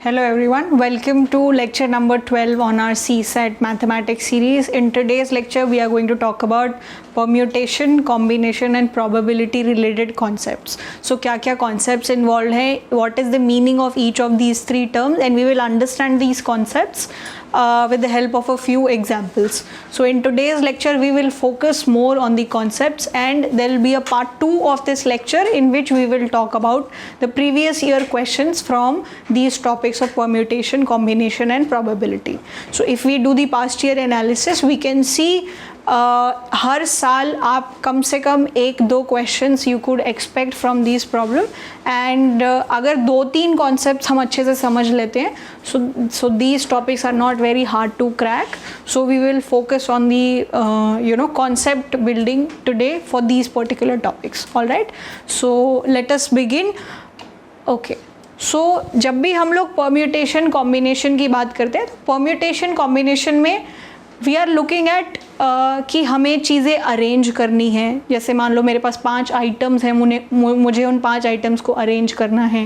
Hello everyone, welcome to lecture number 12 on our CSET mathematics series. In today's lecture we are going to talk about permutation, combination and probability related concepts. So क्या concepts involved हैं, what is the meaning of each of these three terms, and we will understand these concepts with the help of a few examples. So in today's lecture we will focus more on the concepts, and there will be a part 2 of this lecture in which we will talk about the previous year questions from these topics of permutation, combination and probability. So if we do the past year analysis, we can see हर साल आप कम से कम 1-2 questions you could expect from this problem, and अगर 2-3 concepts हम अच्छे से समझ लेते हैं, so these topics are not very hard to crack. So we will focus on the concept building today for these particular topics. Alright, so let us begin. Okay, so जब भी हम लोग परम्यूटेशन कॉम्बिनेशन की बात करते हैं, तो permutation combination में वी आर लुकिंग एट कि हमें चीज़ें अरेंज करनी है. जैसे मान लो मेरे पास 5 आइटम्स हैं, मुझे उन 5 आइटम्स को अरेंज करना है.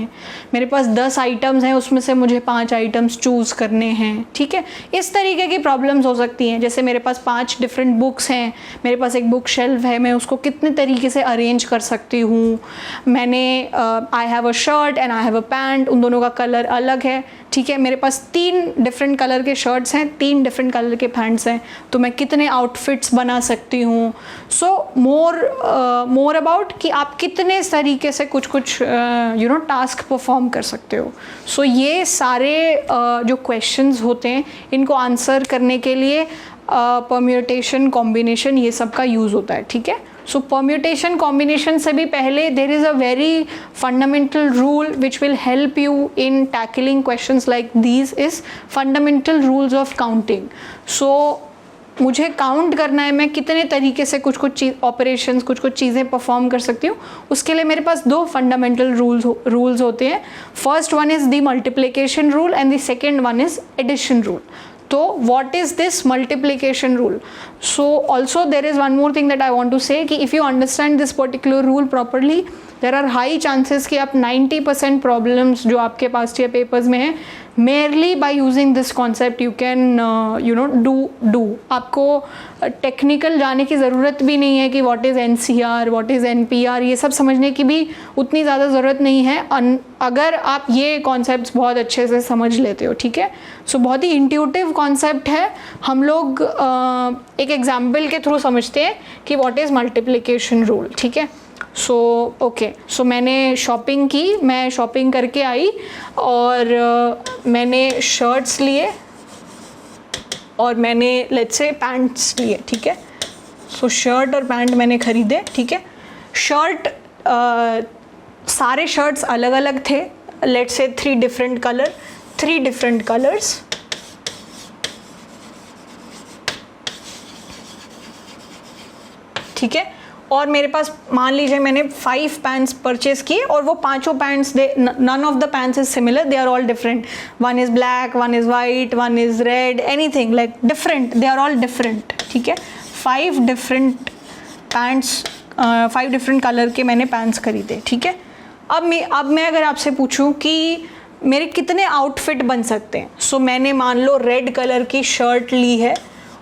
मेरे पास 10 आइटम्स हैं, उसमें से मुझे 5 आइटम्स चूज़ करने हैं. ठीक है, इस तरीके की प्रॉब्लम्स हो सकती हैं. जैसे मेरे पास 5 डिफरेंट बुक्स हैं, मेरे पास एक बुक शेल्फ है, मैं उसको कितने तरीके से अरेंज कर सकती हूँ. मैंने I have a shirt and I have a pant, उन दोनों का कलर अलग है. ठीक है, मेरे पास 3 डिफरेंट कलर के शर्ट्स हैं, 3 डिफरेंट कलर के पैंट्स हैं, तो मैं कितने आउटफिट्स बना सकती हूँ. सो मोर अबाउट कि आप कितने तरीके से कुछ टास्क परफॉर्म कर सकते हो. सो ये सारे जो क्वेश्चंस होते हैं, इनको आंसर करने के लिए परम्यूटेशन, कॉम्बिनेशन, ये सब का यूज़ होता है. ठीक है, सो परम्यूटेशन कॉम्बिनेशन से भी पहले there is a very fundamental rule which will help you in tackling questions like these, is fundamental rules of counting. So मुझे काउंट करना है, मैं कितने तरीके से कुछ चीज़ ऑपरेशंस, कुछ चीज़ें परफॉर्म कर सकती हूँ. उसके लिए मेरे पास 2 फंडामेंटल रूल्स होते हैं. First one is the multiplication rule and the second one is addition rule. So what is this multiplication rule? So also there is one more thing that I want to say कि if you understand this particular rule properly, there are high chances कि आप 90% problems जो आपके पास ये papers में हैं, merely by using this concept you can do. आपको technical जाने की ज़रूरत भी नहीं है कि what is NCR, what is NPR, ये सब समझने की भी उतनी ज़्यादा ज़रूरत नहीं है अगर आप ये कॉन्सेप्ट्स बहुत अच्छे से समझ लेते हो. ठीक है, सो बहुत ही इंट्यूटिव कॉन्सेप्ट है. हम लोग एक एग्जाम्पल के थ्रू समझते हैं कि what is मल्टीप्लिकेशन रूल. ठीक है, सो ओके, सो मैंने शॉपिंग की, मैं शॉपिंग करके आई और मैंने शर्ट्स लिए और मैंने लेट्स से पैंट्स लिए. ठीक है, सो शर्ट और पैंट मैंने ख़रीदे. ठीक है, शर्ट सारे शर्ट्स अलग अलग थे. Let's say 3 different colours. ठीक है, और मेरे पास मान लीजिए मैंने 5 पैंट्स परचेज किए और वो 5 pants, none of the pants is similar, they are all different. One is black, one is white, one is red, anything like different, they are all different. ठीक है, 5 डिफरेंट पैंट्स, 5 डिफरेंट कलर के मैंने pants खरीदे. ठीक है, अब मैं अगर आपसे पूछूं कि मेरे कितने आउटफिट बन सकते हैं, सो मैंने मान लो रेड कलर की शर्ट ली है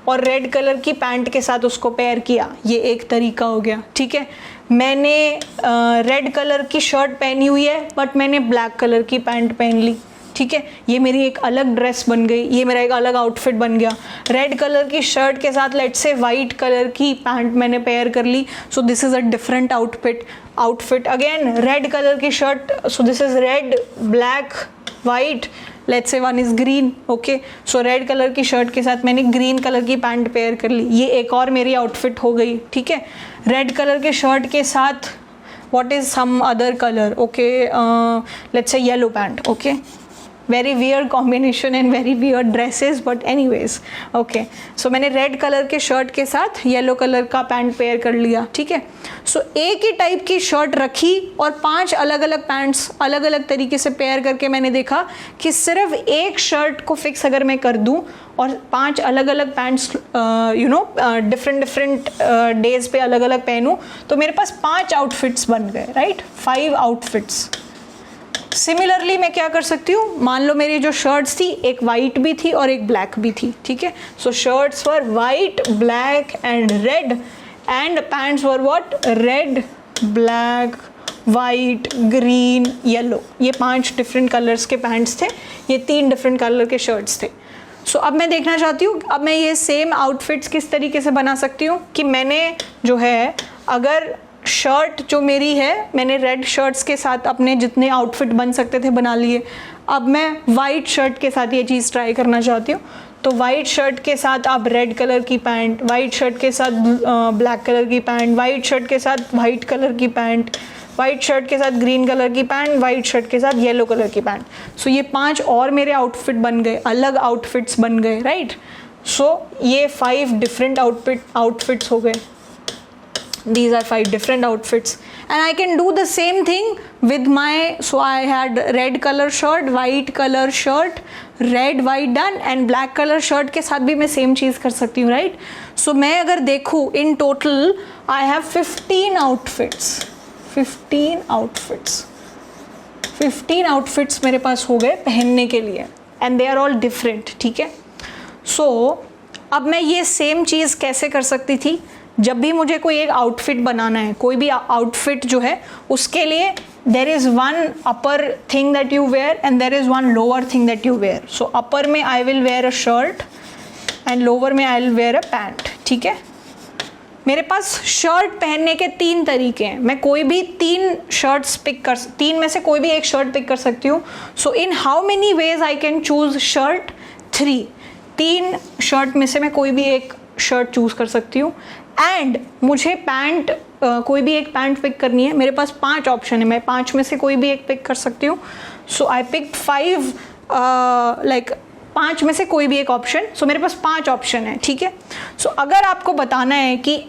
और रेड कलर की पैंट के साथ उसको पेयर किया, ये एक तरीका हो गया. ठीक है, मैंने रेड कलर की शर्ट पहनी हुई है बट मैंने ब्लैक कलर की पैंट पहन ली. ठीक है, ये मेरी एक अलग ड्रेस बन गई, ये मेरा एक अलग आउटफिट बन गया. रेड कलर की शर्ट के साथ लेट्स से वाइट कलर की पैंट मैंने पेयर कर ली, so this is a different outfit. Again red colour की shirt, so this is red, black, white, let's say one is green. Okay, so red colour की shirt के साथ मैंने green colour की पैंट पेयर कर ली, ये एक और मेरी आउटफिट हो गई. ठीक है, रेड कलर के शर्ट के साथ what is some other colour, okay, let's say yellow pant. Okay, very weird combination and very weird dresses, but anyways. Okay, so मैंने रेड कलर के शर्ट के साथ येलो कलर का पैंट पेयर कर लिया. ठीक है, सो एक ही टाइप की शर्ट रखी और 5 अलग अलग पैंट्स अलग अलग तरीके से पेयर करके मैंने देखा कि सिर्फ एक शर्ट को फिक्स अगर मैं कर दूं और 5 अलग अलग पैंट्स डिफरेंट डेज पे अलग अलग पहनूं, तो मेरे पास 5 आउटफिट्स बन गए. Right, 5 outfits. सिमिलरली मैं क्या कर सकती हूँ, मान लो मेरी जो शर्ट्स थी एक वाइट भी थी और एक ब्लैक भी थी, ठीक है. So shirts were white, black and red and pants were what, red, black, white, green, yellow. ये 5 डिफरेंट कलर्स के पैंट्स थे, ये 3 डिफरेंट कलर के शर्ट्स थे. सो अब मैं देखना चाहती हूँ अब मैं ये सेम आउटफिट्स किस तरीके से बना सकती हूँ कि मैंने जो है अगर शर्ट जो मेरी है मैंने रेड शर्ट्स के साथ अपने जितने आउटफिट बन सकते थे बना लिए. अब मैं वाइट शर्ट के साथ ये चीज़ ट्राई करना चाहती हूँ. तो वाइट शर्ट के साथ आप रेड कलर की पैंट, वाइट शर्ट के साथ ब्लैक कलर की पैंट, वाइट शर्ट के साथ वाइट कलर की पैंट, वाइट शर्ट के साथ ग्रीन कलर की पैंट, वाइट शर्ट के साथ येलो कलर की पैंट. सो ये 5 और मेरे आउटफिट बन गए, अलग आउटफिट्स बन गए, राइट. सो ये 5 डिफरेंट आउटफिट्स हो गए. These are 5 different outfits and I can do the same thing with my, so I had red color shirt, white color shirt, red white done and black color shirt के साथ भी मैं same चीज़ कर सकती हूँ, right. So मैं अगर देखूँ in total I have 15 outfits मेरे पास हो गए पहनने के लिए and they are all different, ठीक है. So अब मैं ये same चीज़ कैसे कर सकती थी, जब भी मुझे कोई एक आउटफिट बनाना है, कोई भी आउटफिट जो है उसके लिए there is one upper thing that you wear and there is one lower thing that you wear. So upper में I will wear a shirt and lower में I will wear a pant, ठीक है. मेरे पास shirt पहनने के 3 तरीके हैं. मैं कोई भी 3 शर्ट्स तीन में से कोई भी एक शर्ट पिक कर सकती हूँ. So in how many ways I can choose shirt, 3 shirt में से मैं कोई भी एक शर्ट चूज़ कर सकती हूँ. एंड मुझे पैंट कोई भी एक पैंट पिक करनी है. मेरे पास 5 ऑप्शन है, मैं 5 में से कोई भी एक पिक कर सकती हूँ. सो आई पिक 5 लाइक 5 में से कोई भी एक ऑप्शन. सो मेरे पास 5 ऑप्शन है, ठीक है. सो अगर आपको बताना है कि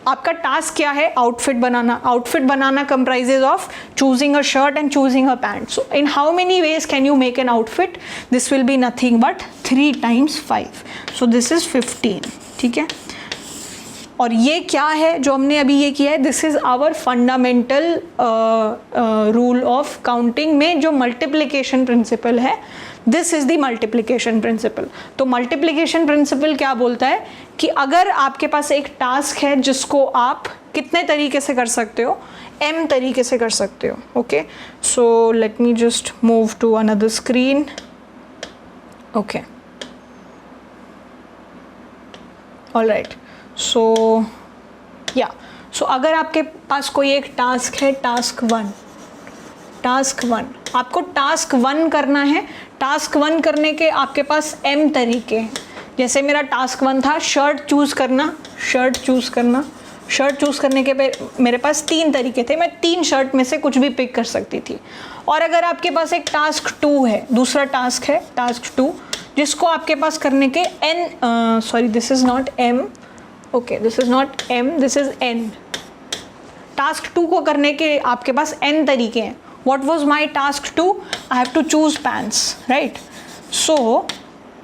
आपका टास्क क्या है, outfit banana comprises of choosing a shirt and choosing a pant. So in how many ways can you make an outfit, this will be nothing but 3 times 5. So this is 15, ठीक है. और ये क्या है जो हमने अभी ये किया है, this is our fundamental rule of counting में जो मल्टीप्लिकेशन प्रिंसिपल है, this is the multiplication principle. तो मल्टीप्लिकेशन प्रिंसिपल क्या बोलता है कि अगर आपके पास एक टास्क है जिसको आप कितने तरीके से कर सकते हो, m तरीके से कर सकते हो, okay. So let me just move to another screen, okay, alright. So अगर आपके पास कोई एक टास्क है, टास्क वन आपको टास्क 1 करना है. टास्क 1 करने के आपके पास m तरीके हैं. जैसे मेरा टास्क 1 था शर्ट चूज़ करने के मेरे पास 3 तरीके थे. मैं 3 शर्ट में से कुछ भी पिक कर सकती थी. और अगर आपके पास एक टास्क 2 है, दूसरा टास्क है टास्क 2, जिसको आपके पास करने के this is not m, okay, this is not m, this is n. Task 2 को करने के आपके पास n तरीके हैं. What was my task 2? I have to choose pants, right. So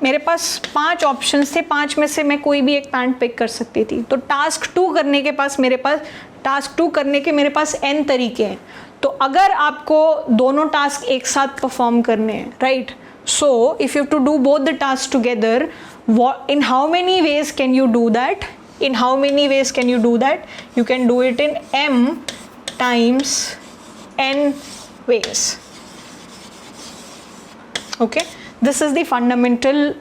मेरे पास 5 ऑप्शंस थे, 5 में से मैं कोई भी एक पैंट पिक कर सकती थी. तो टास्क 2 करने के मेरे पास n तरीके हैं. तो अगर आपको दोनों टास्क एक साथ परफॉर्म करने हैं, right, so if you have to do both the task together, in how many ways can you do that? You can do it in m times n ways. Okay, this is the fundamental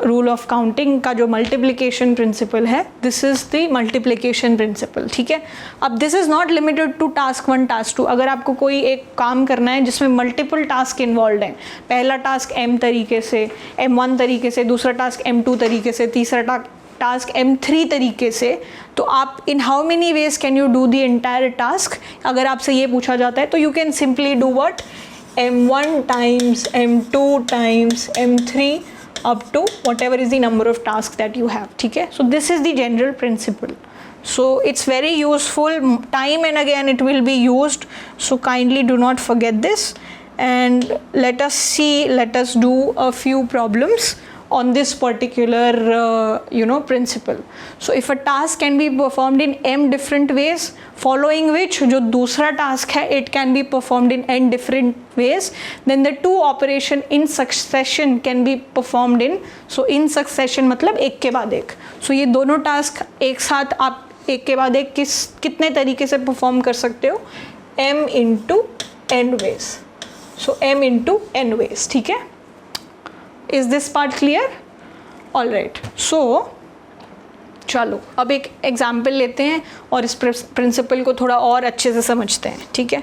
rule of counting का जो multiplication principle है. This is the multiplication principle, ठीक है. अब this is not limited to task 1, task 2. अगर आपको कोई एक काम करना है जिसमें मल्टीपल टास्क इन्वॉल्व हैं, पहला टास्क m तरीके से, m1 तरीके से, दूसरा टास्क m2 तरीके से, तीसरा टास्क m3 तरीके से, तो आप इन how many ways can you do the entire task, अगर आपसे ये पूछा जाता है तो you can simply do what, m1 times m2 times m3 up to whatever is the number of tasks that you have, ठीक है. So this is the general principle. So it's very useful, time and again it will be used, so kindly do not forget this. And let us do a few problems on this particular principle. So if a task can be performed in m different ways, following which जो दूसरा task है it can be performed in n different ways, then the two operation in succession can be performed in, so in succession मतलब एक के बाद एक. So ये दोनों task एक साथ आप एक के बाद एक कितने तरीके से perform कर सकते हो, m into n ways. So m into n ways. ठीक है? Is this part clear? All right. So चलो अब एक एग्जाम्पल लेते हैं और इस प्रिंसिपल को थोड़ा और अच्छे से समझते हैं. ठीक है?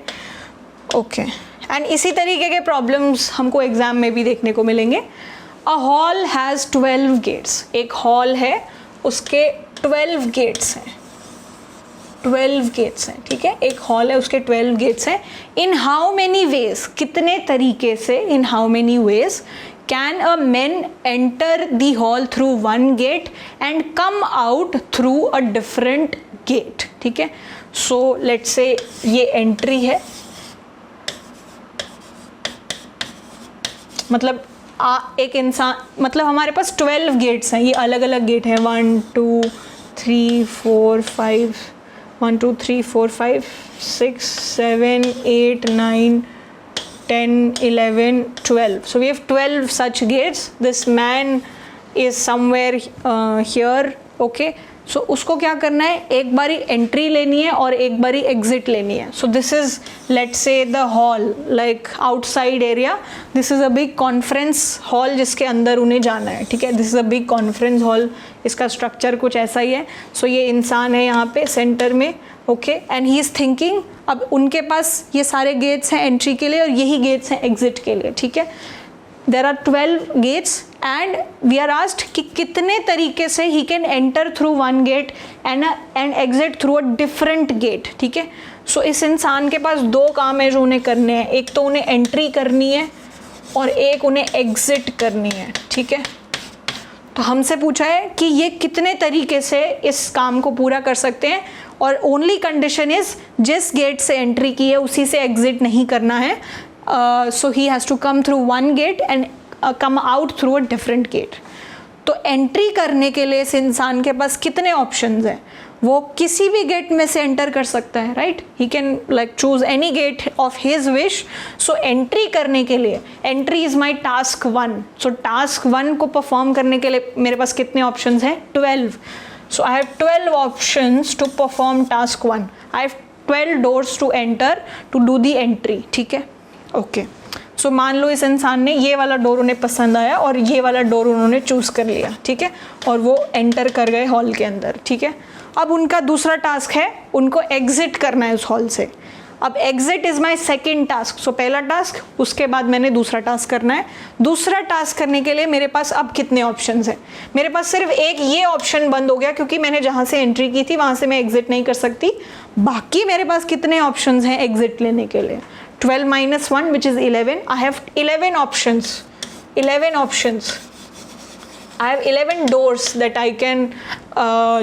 ओके. एंड इसी तरीके के प्रॉब्लम्स हमको एग्जाम में भी देखने को मिलेंगे. अ हॉल हैज़ 12 गेट्स. एक हॉल है, उसके 12 गेट्स हैं. 12 गेट्स हैं. ठीक है? एक हॉल है, उसके 12 गेट्स हैं. इन हाउ मेनी वेज, कितने तरीके से, इन how many veg can a man enter the hall through one gate and come out through a different gate. ठीक है? So let's say ये entry है, मतलब एक इंसान, मतलब हमारे पास 12 गेट्स हैं, ये अलग अलग गेट हैं, 1 2 3 4 5 1 2 3 4 5 6 7 8 9 10 11 12. So we have 12 such gates. This man is somewhere here. Okay, so उसको क्या करना है, एक बारी एंट्री लेनी है और एक बारी एग्जिट लेनी है. So this is, let's say, the hall, like outside area. This is a big conference hall जिसके अंदर उन्हें जाना है. ठीक है? This is a big conference hall. इसका स्ट्रक्चर कुछ ऐसा ही है. So ये इंसान है यहाँ पे सेंटर में. Okay, and he is thinking, अब उनके पास ये सारे गेट्स हैं एंट्री के लिए और यही गेट्स हैं एग्जिट के लिए. ठीक है? There are 12 gates and we are asked कि कितने तरीके से he can enter through one gate and exit through a different gate. ठीक है? सो इस इंसान के पास दो काम है जो उन्हें करने हैं. एक तो उन्हें एंट्री करनी है और एक उन्हें एग्जिट करनी है. ठीक है? तो हमसे पूछा है कि ये कितने तरीके से इस काम को पूरा कर सकते हैं, और ओनली कंडीशन इज जिस गेट से एंट्री की है उसी से एग्जिट नहीं करना है. So he has to come through one gate and come out through a different gate. तो एंट्री करने के लिए इस इंसान के पास कितने ऑप्शंस हैं, वो किसी भी गेट में से एंटर कर सकता है. Right? He can like choose any gate of his wish. So entry करने के लिए, entry is my task 1. So task 1 को परफॉर्म करने के लिए मेरे पास कितने ऑप्शंस हैं, 12. So I have 12 options to perform task 1. I have 12 doors to enter to do the entry. ठीक है? ओके. सो मान लो इस इंसान ने ये वाला डोर उन्हें पसंद आया और ये वाला डोर उन्होंने चूज़ कर लिया. ठीक है? और वो एंटर कर गए हॉल के अंदर. ठीक है? अब उनका दूसरा टास्क है, उनको एग्जिट करना है उस हॉल से. अब exit is my second task. So पहला टास्क, उसके बाद मैंने दूसरा टास्क करना है. दूसरा टास्क करने के लिए मेरे पास अब कितने ऑप्शंस हैं, मेरे पास सिर्फ एक ये ऑप्शन बंद हो गया क्योंकि मैंने जहाँ से एंट्री की थी वहाँ से मैं एग्जिट नहीं कर सकती. बाकी मेरे पास कितने ऑप्शंस हैं एग्जिट लेने के लिए, 12 minus 1 which is 11. I have 11 options. 11 options. I have 11 doors that I can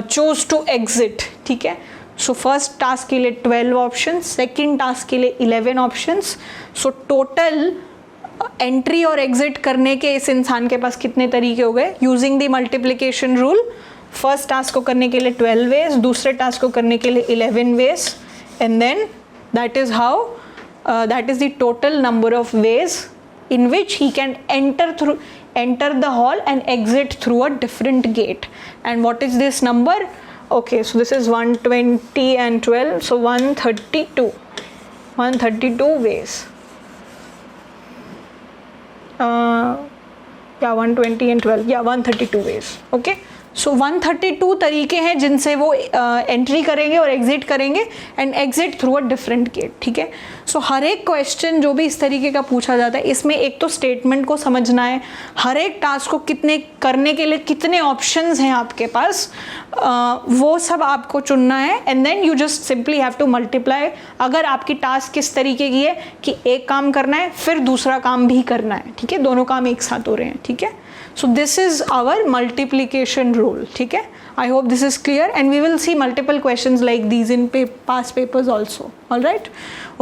choose to exit. ठीक है? सो फर्स्ट टास्क के लिए 12 ऑप्शंस, सेकेंड टास्क के लिए 11 ऑप्शंस. सो टोटल एंट्री और एग्जिट करने के इस इंसान के पास कितने तरीके हो गए, using the multiplication rule. First task को करने के लिए 12 वेज, दूसरे टास्क को करने के लिए 11 ways, and then that is how that is the total number of ways in which he can enter the hall and exit through a different gate. And what is this number? Okay, so this is 120 and 12, so 132 ways. Yeah, 120 and 12, yeah, 132 ways. Okay, सो 132 तरीके हैं जिनसे वो entry करेंगे और exit करेंगे and exit through a different gate. ठीक है? सो हर एक क्वेश्चन जो भी इस तरीके का पूछा जाता है, इसमें एक तो स्टेटमेंट को समझना है, हर एक टास्क को कितने करने के लिए कितने ऑप्शंस हैं आपके पास, वो सब आपको चुनना है. And then you just simply have to multiply. अगर आपकी टास्क किस तरीके की है कि एक काम करना है फिर दूसरा काम भी करना है. ठीक है? दोनों काम एक साथ हो रहे हैं. ठीक है? So this is our multiplication rule. ठीक है? I hope this is clear and we will see multiple questions like these in past papers also. All right?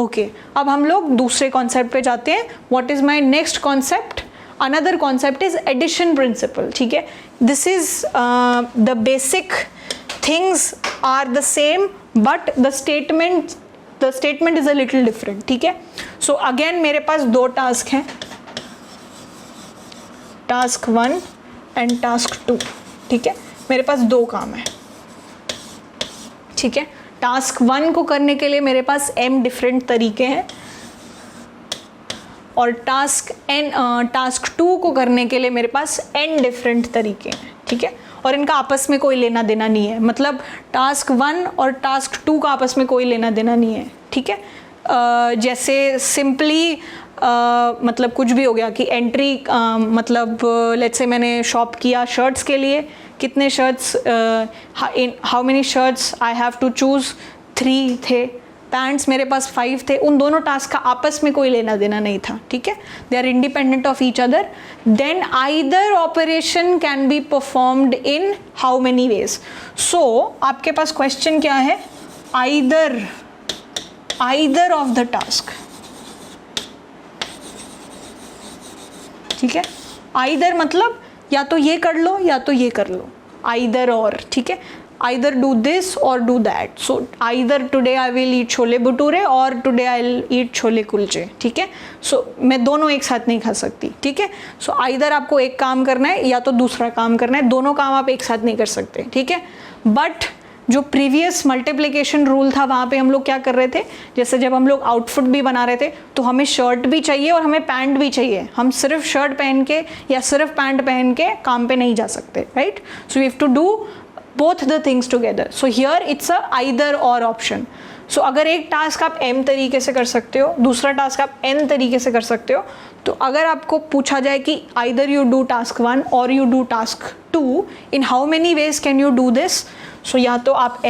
Okay. अब हम लोग दूसरे concept पे जाते हैं. What is my next concept? Another concept is addition principle. ठीक है, this is the basic things are the same but the statement is a little different. ठीक है, so again मेरे पास दो टास्क हैं, टास्क 1 एंड टास्क 2. ठीक है, मेरे पास दो काम है. ठीक है, टास्क 1 को करने के लिए मेरे पास m डिफरेंट तरीके हैं और टास्क 2 को करने के लिए मेरे पास n डिफरेंट तरीके हैं. ठीक है, और इनका आपस में कोई लेना देना नहीं है, मतलब टास्क 1 और टास्क 2 का आपस में कोई लेना देना नहीं है. ठीक है, जैसे सिंपली मतलब कुछ भी हो गया कि एंट्री मतलब लेट्स से मैंने शॉप किया शर्ट्स के लिए, कितने shirts, how many shirts I have to choose, 3 थे. पैंट्स मेरे पास 5 थे. उन दोनों टास्क का आपस में कोई लेना देना नहीं था. ठीक है, they are independent of each other. Then either operation can be performed in how many ways. So आपके पास क्वेश्चन क्या है, आइदर ऑफ द टास्क. ठीक है, आइदर मतलब या तो ये कर लो या तो ये कर लो, आइदर और. ठीक है, either do this or do that. So either today I will eat chole bhature और today I'll eat chole kulche. ठीक है, so मैं दोनों एक साथ नहीं खा सकती. ठीक है, so either आपको एक काम करना है या तो दूसरा काम करना है, दोनों काम आप एक साथ नहीं कर सकते. ठीक है, बट जो प्रीवियस मल्टीप्लिकेशन रूल था वहाँ पे हम लोग क्या कर रहे थे, जैसे जब हम लोग आउटफिट भी बना रहे थे तो हमें शर्ट भी चाहिए और हमें पैंट भी चाहिए. हम सिर्फ शर्ट पहन के या सिर्फ पैंट पहन के काम पे नहीं जा सकते, right. So you have to do both the things together. So here it's a either or option. So अगर एक टास्क आप m तरीके से कर सकते हो, दूसरा टास्क आप n तरीके से कर सकते हो, तो अगर आपको पूछा जाए कि either you do task 1 or you do task 2, in how many ways can you do this? So या तो आप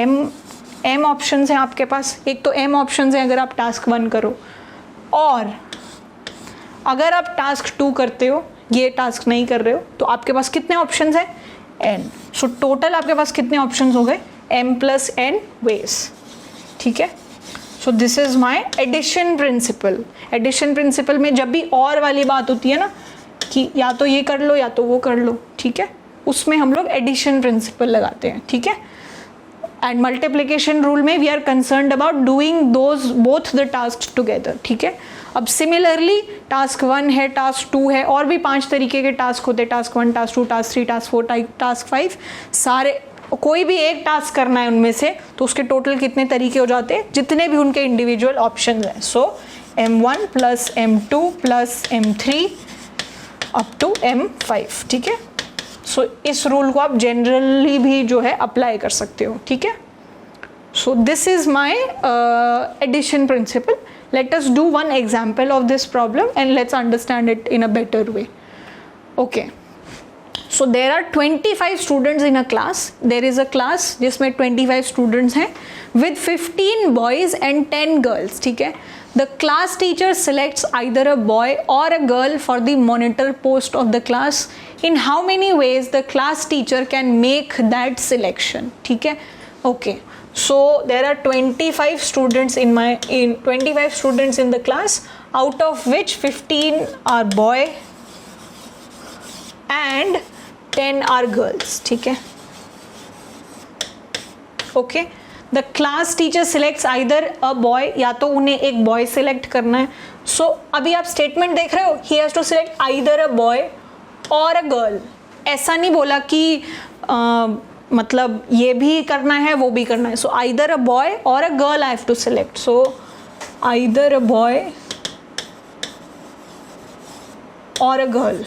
m options हैं आपके पास, एक तो m options हैं अगर आप टास्क 1 करो, और अगर आप टास्क 2 करते हो, ये टास्क नहीं कर रहे हो, तो आपके पास कितने ऑप्शंस हैं, n. सो टोटल आपके पास कितने ऑप्शंस हो गए, m प्लस n वेज. ठीक है, so this is my addition principle. Addition principle में जब भी और वाली बात होती है ना कि या तो ये कर लो या तो वो कर लो, ठीक है, उसमें हम लोग एडिशन प्रिंसिपल लगाते हैं. ठीक है, एंड मल्टीप्लिकेशन रूल में we are concerned about doing those both the task together. ठीक है, अब सिमिलरली टास्क 1 है, टास्क 2 है, और भी 5 तरीके के टास्क होते हैं, task 1, task 2, task 3, task 4, task 5. सारे कोई भी एक टास्क करना है उनमें से, तो उसके टोटल कितने तरीके हो जाते हैं, जितने भी उनके इंडिविजुअल ऑप्शन हैं. So m1 plus m2 plus m3 up to m5. ठीक है, सो इस रूल को आप जनरली भी जो है अप्लाई कर सकते हो. ठीक है, so this is my addition principle. Let us do one example of this problem and let's understand it in a better way. Okay, so there are 25 students in a class. There is a class जिसमें 25 students हैं with 15 boys and 10 girls. ठीक है, the class teacher selects either a boy or a girl for the monitor post of the class. In how many ways the class teacher can make that selection? ठीक है, okay. So there are 25 students in 25 students in the class, out of which 15 are boy and 10 are girls. ठीक है, okay. The class teacher selects either a boy, या तो उन्हें एक boy select करना है. So अभी आप statement देख रहे हो, he has to select either a boy or a girl. ऐसा नहीं बोला कि मतलब ये भी करना है वो भी करना है. So either a boy or a girl I have to select. So either a boy or a girl.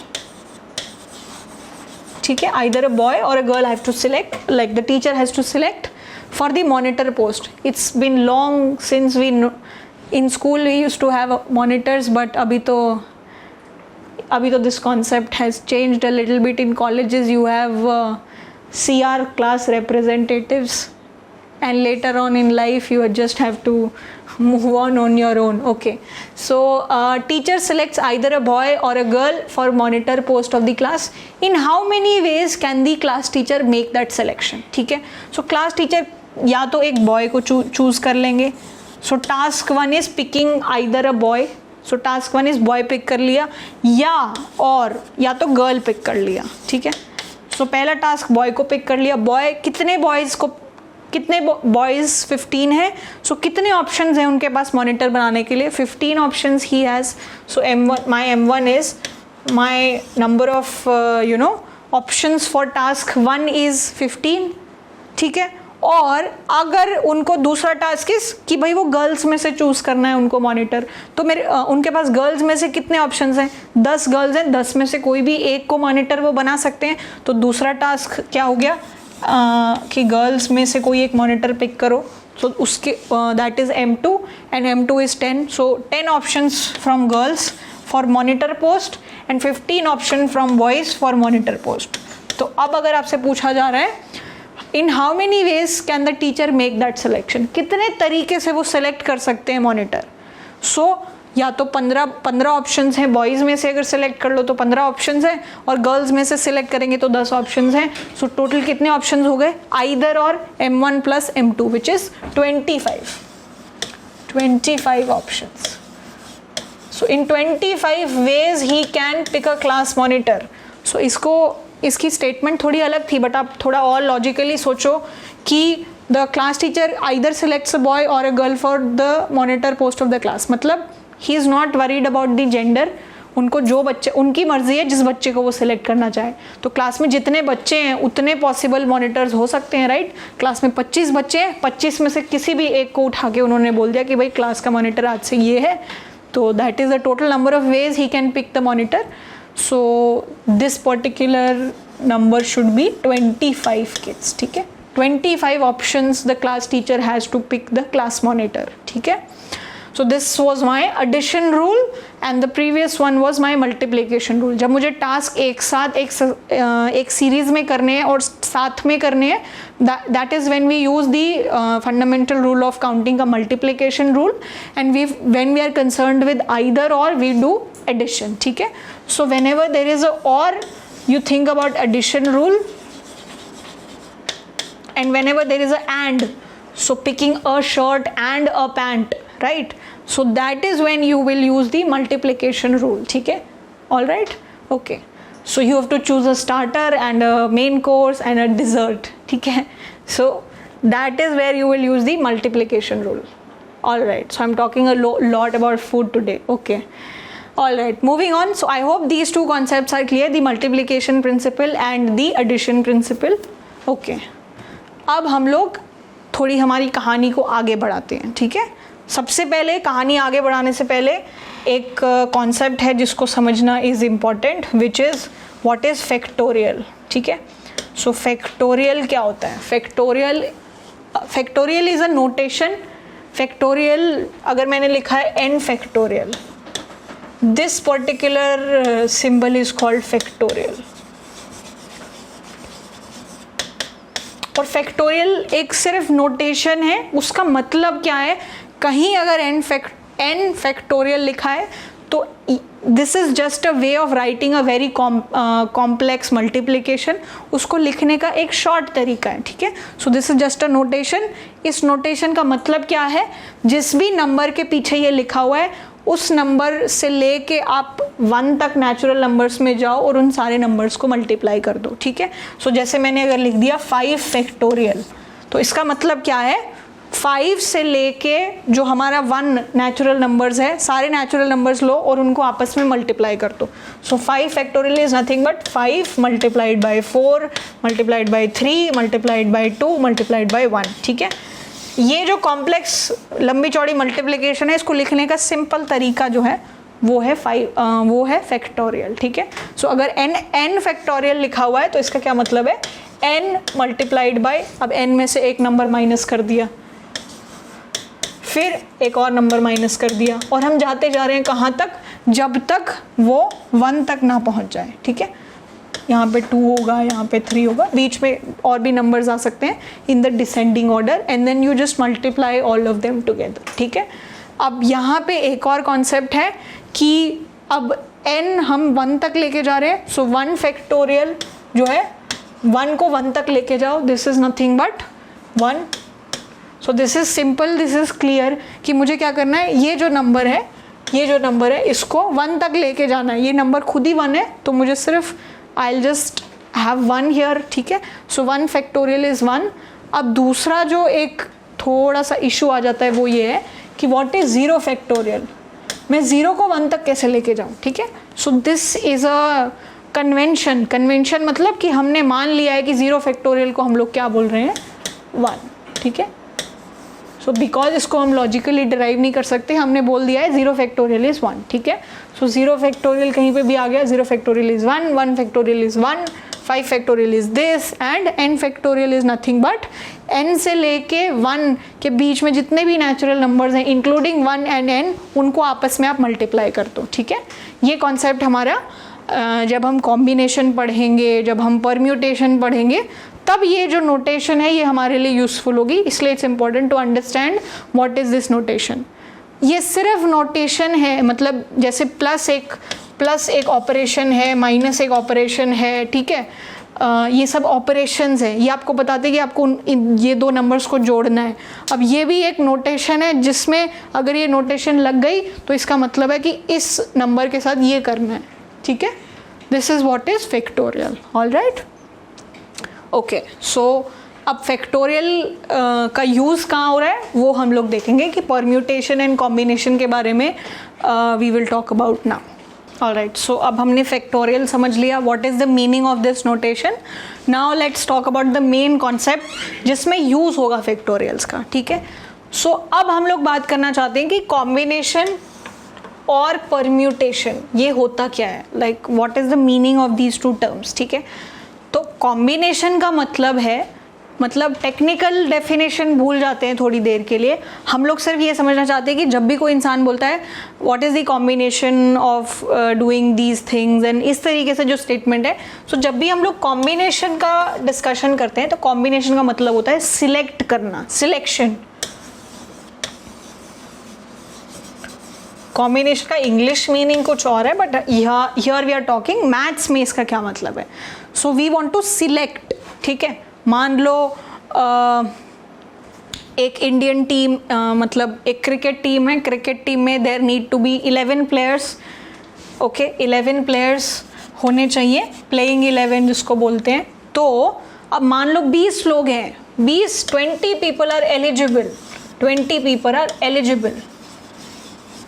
ठीक है, either a boy or a girl I have to select, like the teacher has to select for the monitor post. It's been long since we in school we used to have monitors, but अभी तो this concept has changed a little bit. In colleges you have CR class representatives, and later on in life you just have to move on your own. Okay, so teacher selects either a boy or a girl for monitor post of the class. In how many ways can the class teacher make that selection? ठीक है, so class teacher या तो एक boy को choose कर लेंगे. So task 1 is picking either a boy so task 1 is boy pick कर लिया या तो गर्ल पिक कर लिया, ठीक है। सो पहला टास्क बॉय को पिक कर लिया। बॉय कितने बॉयज़ 15 है। सो कितने ऑप्शंस हैं उनके पास मॉनिटर बनाने के लिए? 15 options he has. So my M1 is my number of options for task 1 is 15, ठीक है। और अगर उनको दूसरा टास्क इस कि भाई वो गर्ल्स में से चूज करना है उनको मॉनिटर, तो मेरे उनके पास गर्ल्स में से कितने ऑप्शंस हैं? 10 गर्ल्स हैं, 10 में से कोई भी एक को मॉनिटर वो बना सकते हैं। तो दूसरा टास्क क्या हो गया कि गर्ल्स में से कोई एक मॉनिटर पिक करो। सो उसके that is M2 and M2 is 10। So 10 options from girls for monitor post and 15 option from boys for monitor post. तो अब अगर आपसे पूछा जा रहा है इन how many ways can the teacher make that selection, कितने तरीके से वो सिलेक्ट कर सकते हैं मॉनिटर? सो या तो 15 ऑप्शंस हैं, बॉयज़ में से अगर सिलेक्ट कर लो तो 15 ऑप्शंस हैं, और गर्ल्स में से सिलेक्ट करेंगे तो 10 ऑप्शंस हैं। सो टोटल कितने ऑप्शंस हो गए? आइदर और M1 plus M2 which is 25 options. So in 25 ways he can pick a class monitor. So इसकी स्टेटमेंट थोड़ी अलग थी, बट आप थोड़ा और लॉजिकली सोचो कि the class teacher either selects a boy or a girl for the monitor post of the class. मतलब he is not worried about the gender, उनको जो बच्चे, उनकी मर्जी है जिस बच्चे को वो सिलेक्ट करना चाहे। तो क्लास में जितने बच्चे हैं उतने पॉसिबल मॉनिटर्स हो सकते हैं, राइट। क्लास में 25 बच्चे हैं, 25 में से किसी भी एक को उठा के उन्होंने बोल दिया कि भाई क्लास का मॉनिटर आज से ये है। तो that is the total number of ways he can pick the monitor. So this particular number should be 25 kids, ठीक है। 25 options the class teacher has to pick the class monitor, ठीक है। So this was my addition rule and the previous one was my multiplication rule। जब मुझे task एक साथ एक series में करने हैं और साथ में करने हैं, that is when we use the fundamental rule of counting का multiplication rule, and when we are concerned with either or we do addition, ठीक है। So whenever there is a or, you think about addition rule, and whenever there is a and, so picking a shirt and a pant, right? So that is when you will use the multiplication rule, ठीक है। All right, okay. So you have to choose a starter and a main course and a dessert, ठीक है। So that is where you will use the multiplication rule. All right, so I'm talking a lot about food today, okay. All right, moving on. So I hope these two concepts are clear, the multiplication principle and the addition principle, okay. अब हम लोग थोड़ी हमारी कहानी को आगे बढ़ाते हैं, ठीक है। सबसे पहले कहानी आगे बढ़ाने से पहले एक कॉन्सेप्ट है जिसको समझना is important, which is what is factorial, ठीक है। सो फैक्टोरियल क्या होता है? Factorial is a notation. Factorial अगर मैंने लिखा है n factorial, this particular symbol is called factorial। और फैक्टोरियल एक सिर्फ नोटेशन है, उसका मतलब क्या है? कहीं अगर n फैक्टोरियल लिखा है तो this is just a way of writing a very complex multiplication, उसको लिखने का एक शॉर्ट तरीका है, ठीक है। So this is just a notation. इस नोटेशन का मतलब क्या है? जिस भी नंबर के पीछे ये लिखा हुआ है उस नंबर से लेके आप 1 तक नेचुरल नंबर्स में जाओ और उन सारे नंबर्स को मल्टीप्लाई कर दो, ठीक है। सो जैसे मैंने अगर लिख दिया 5 फैक्टोरियल, तो इसका मतलब क्या है? 5 से लेके जो हमारा 1 नेचुरल नंबर्स है, सारे नेचुरल नंबर्स लो और उनको आपस में मल्टीप्लाई कर दो। सो 5 factorial is nothing but 5 multiplied by 4 multiplied by 3 multiplied by 2 multiplied by 1, ठीक है। ये जो कॉम्प्लेक्स लंबी चौड़ी मल्टीप्लिकेशन है, इसको लिखने का सिंपल तरीका जो है वो है फैक्टोरियल, ठीक है। सो अगर n फैक्टोरियल लिखा हुआ है तो इसका क्या मतलब है? n मल्टीप्लाइड बाय, अब n में से एक नंबर माइनस कर दिया, फिर एक और नंबर माइनस कर दिया, और हम जाते जा रहे हैं कहाँ तक? जब तक वो 1 तक ना पहुँच जाए, ठीक है। यहाँ पे 2 होगा, यहाँ पे 3 होगा, बीच में और भी नंबर्स आ सकते हैं in the descending order, and then you just multiply all of them together, ठीक है। अब यहाँ पे एक और कॉन्सेप्ट है कि अब n हम 1 तक लेके जा रहे हैं, सो 1 फैक्टोरियल जो है 1 को 1 तक लेके जाओ, this is nothing but 1। So this is simple, this is clear कि मुझे क्या करना है, ये जो नंबर है ये जो नंबर है इसको 1 तक लेके जाना है, ये नंबर खुद ही 1 है तो मुझे सिर्फ I will just have 1 here, ठीक है। सो 1 फैक्टोरियल इज़ 1। अब दूसरा जो एक थोड़ा सा इशू आ जाता है वो ये है कि व्हाट इज़ 0 फैक्टोरियल, मैं 0 को 1 तक कैसे लेके जाऊँ, ठीक है। So this is a convention मतलब कि हमने मान लिया है कि 0 फैक्टोरियल को हम लोग क्या बोल रहे हैं, 1, ठीक है। सो बिकॉज इसको हम लॉजिकली डिराइव नहीं कर सकते, हमने बोल दिया है 0 फैक्टोरियल इज़ 1, ठीक है। सो 0 फैक्टोरियल कहीं पे भी आ गया, 0 factorial is 1, 1 factorial is 1, 5 factorial is this and n factorial is nothing but n से लेके 1 के बीच में जितने भी नेचुरल नंबर्स हैं इंक्लूडिंग 1 एंड n, उनको आपस में आप मल्टीप्लाई कर दो, ठीक है। ये कॉन्सेप्ट हमारा जब हम कॉम्बिनेशन पढ़ेंगे, जब हम परम्यूटेशन पढ़ेंगे, तब ये जो नोटेशन है ये हमारे लिए यूज़फुल होगी, इसलिए it's important to understand what is this notation. ये सिर्फ नोटेशन है, मतलब जैसे प्लस एक ऑपरेशन है, माइनस एक ऑपरेशन है, ठीक है। ये सब ऑपरेशंस हैं, ये आपको बताते हैं कि आपको ये 2 नंबर्स को जोड़ना है। अब ये भी एक नोटेशन है जिसमें अगर ये नोटेशन लग गई तो इसका मतलब है कि इस नंबर के साथ ये करना है, ठीक है। This is what is factorial, all right, okay. So अब फैक्टोरियल का यूज़ कहाँ हो रहा है वो हम लोग देखेंगे कि परम्यूटेशन एंड कॉम्बिनेशन के बारे में we will talk about now, all right. So अब हमने फैक्टोरियल समझ लिया, what is the meaning of this notation. Now let's talk about the main concept जिसमें यूज़ होगा फैक्टोरियल्स का, ठीक है। सो अब हम लोग बात करना चाहते हैं कि कॉम्बिनेशन और परम्यूटेशन ये होता क्या है, like what is the meaning of these 2 terms, ठीक है। तो कॉम्बिनेशन का मतलब है, मतलब टेक्निकल डेफिनेशन भूल जाते हैं थोड़ी देर के लिए, हम लोग सिर्फ ये समझना चाहते हैं कि जब भी कोई इंसान बोलता है what is the combination of doing these things and इस तरीके से जो स्टेटमेंट है, सो जब भी हम लोग कॉम्बिनेशन का डिस्कशन करते हैं तो कॉम्बिनेशन का मतलब होता है सिलेक्ट करना, सिलेक्शन। कॉम्बिनेशन का इंग्लिश मीनिंग कुछ और है, but here we are talking maths में इसका क्या मतलब है। So we want to select, ठीक है। मान लो एक इंडियन टीम, मतलब एक क्रिकेट टीम है, क्रिकेट टीम में there need to be 11 players, okay. 11 players होने चाहिए, प्लेइंग 11 जिसको बोलते हैं। तो अब मान लो 20 लोग हैं, 20 people are eligible, 20 people are eligible,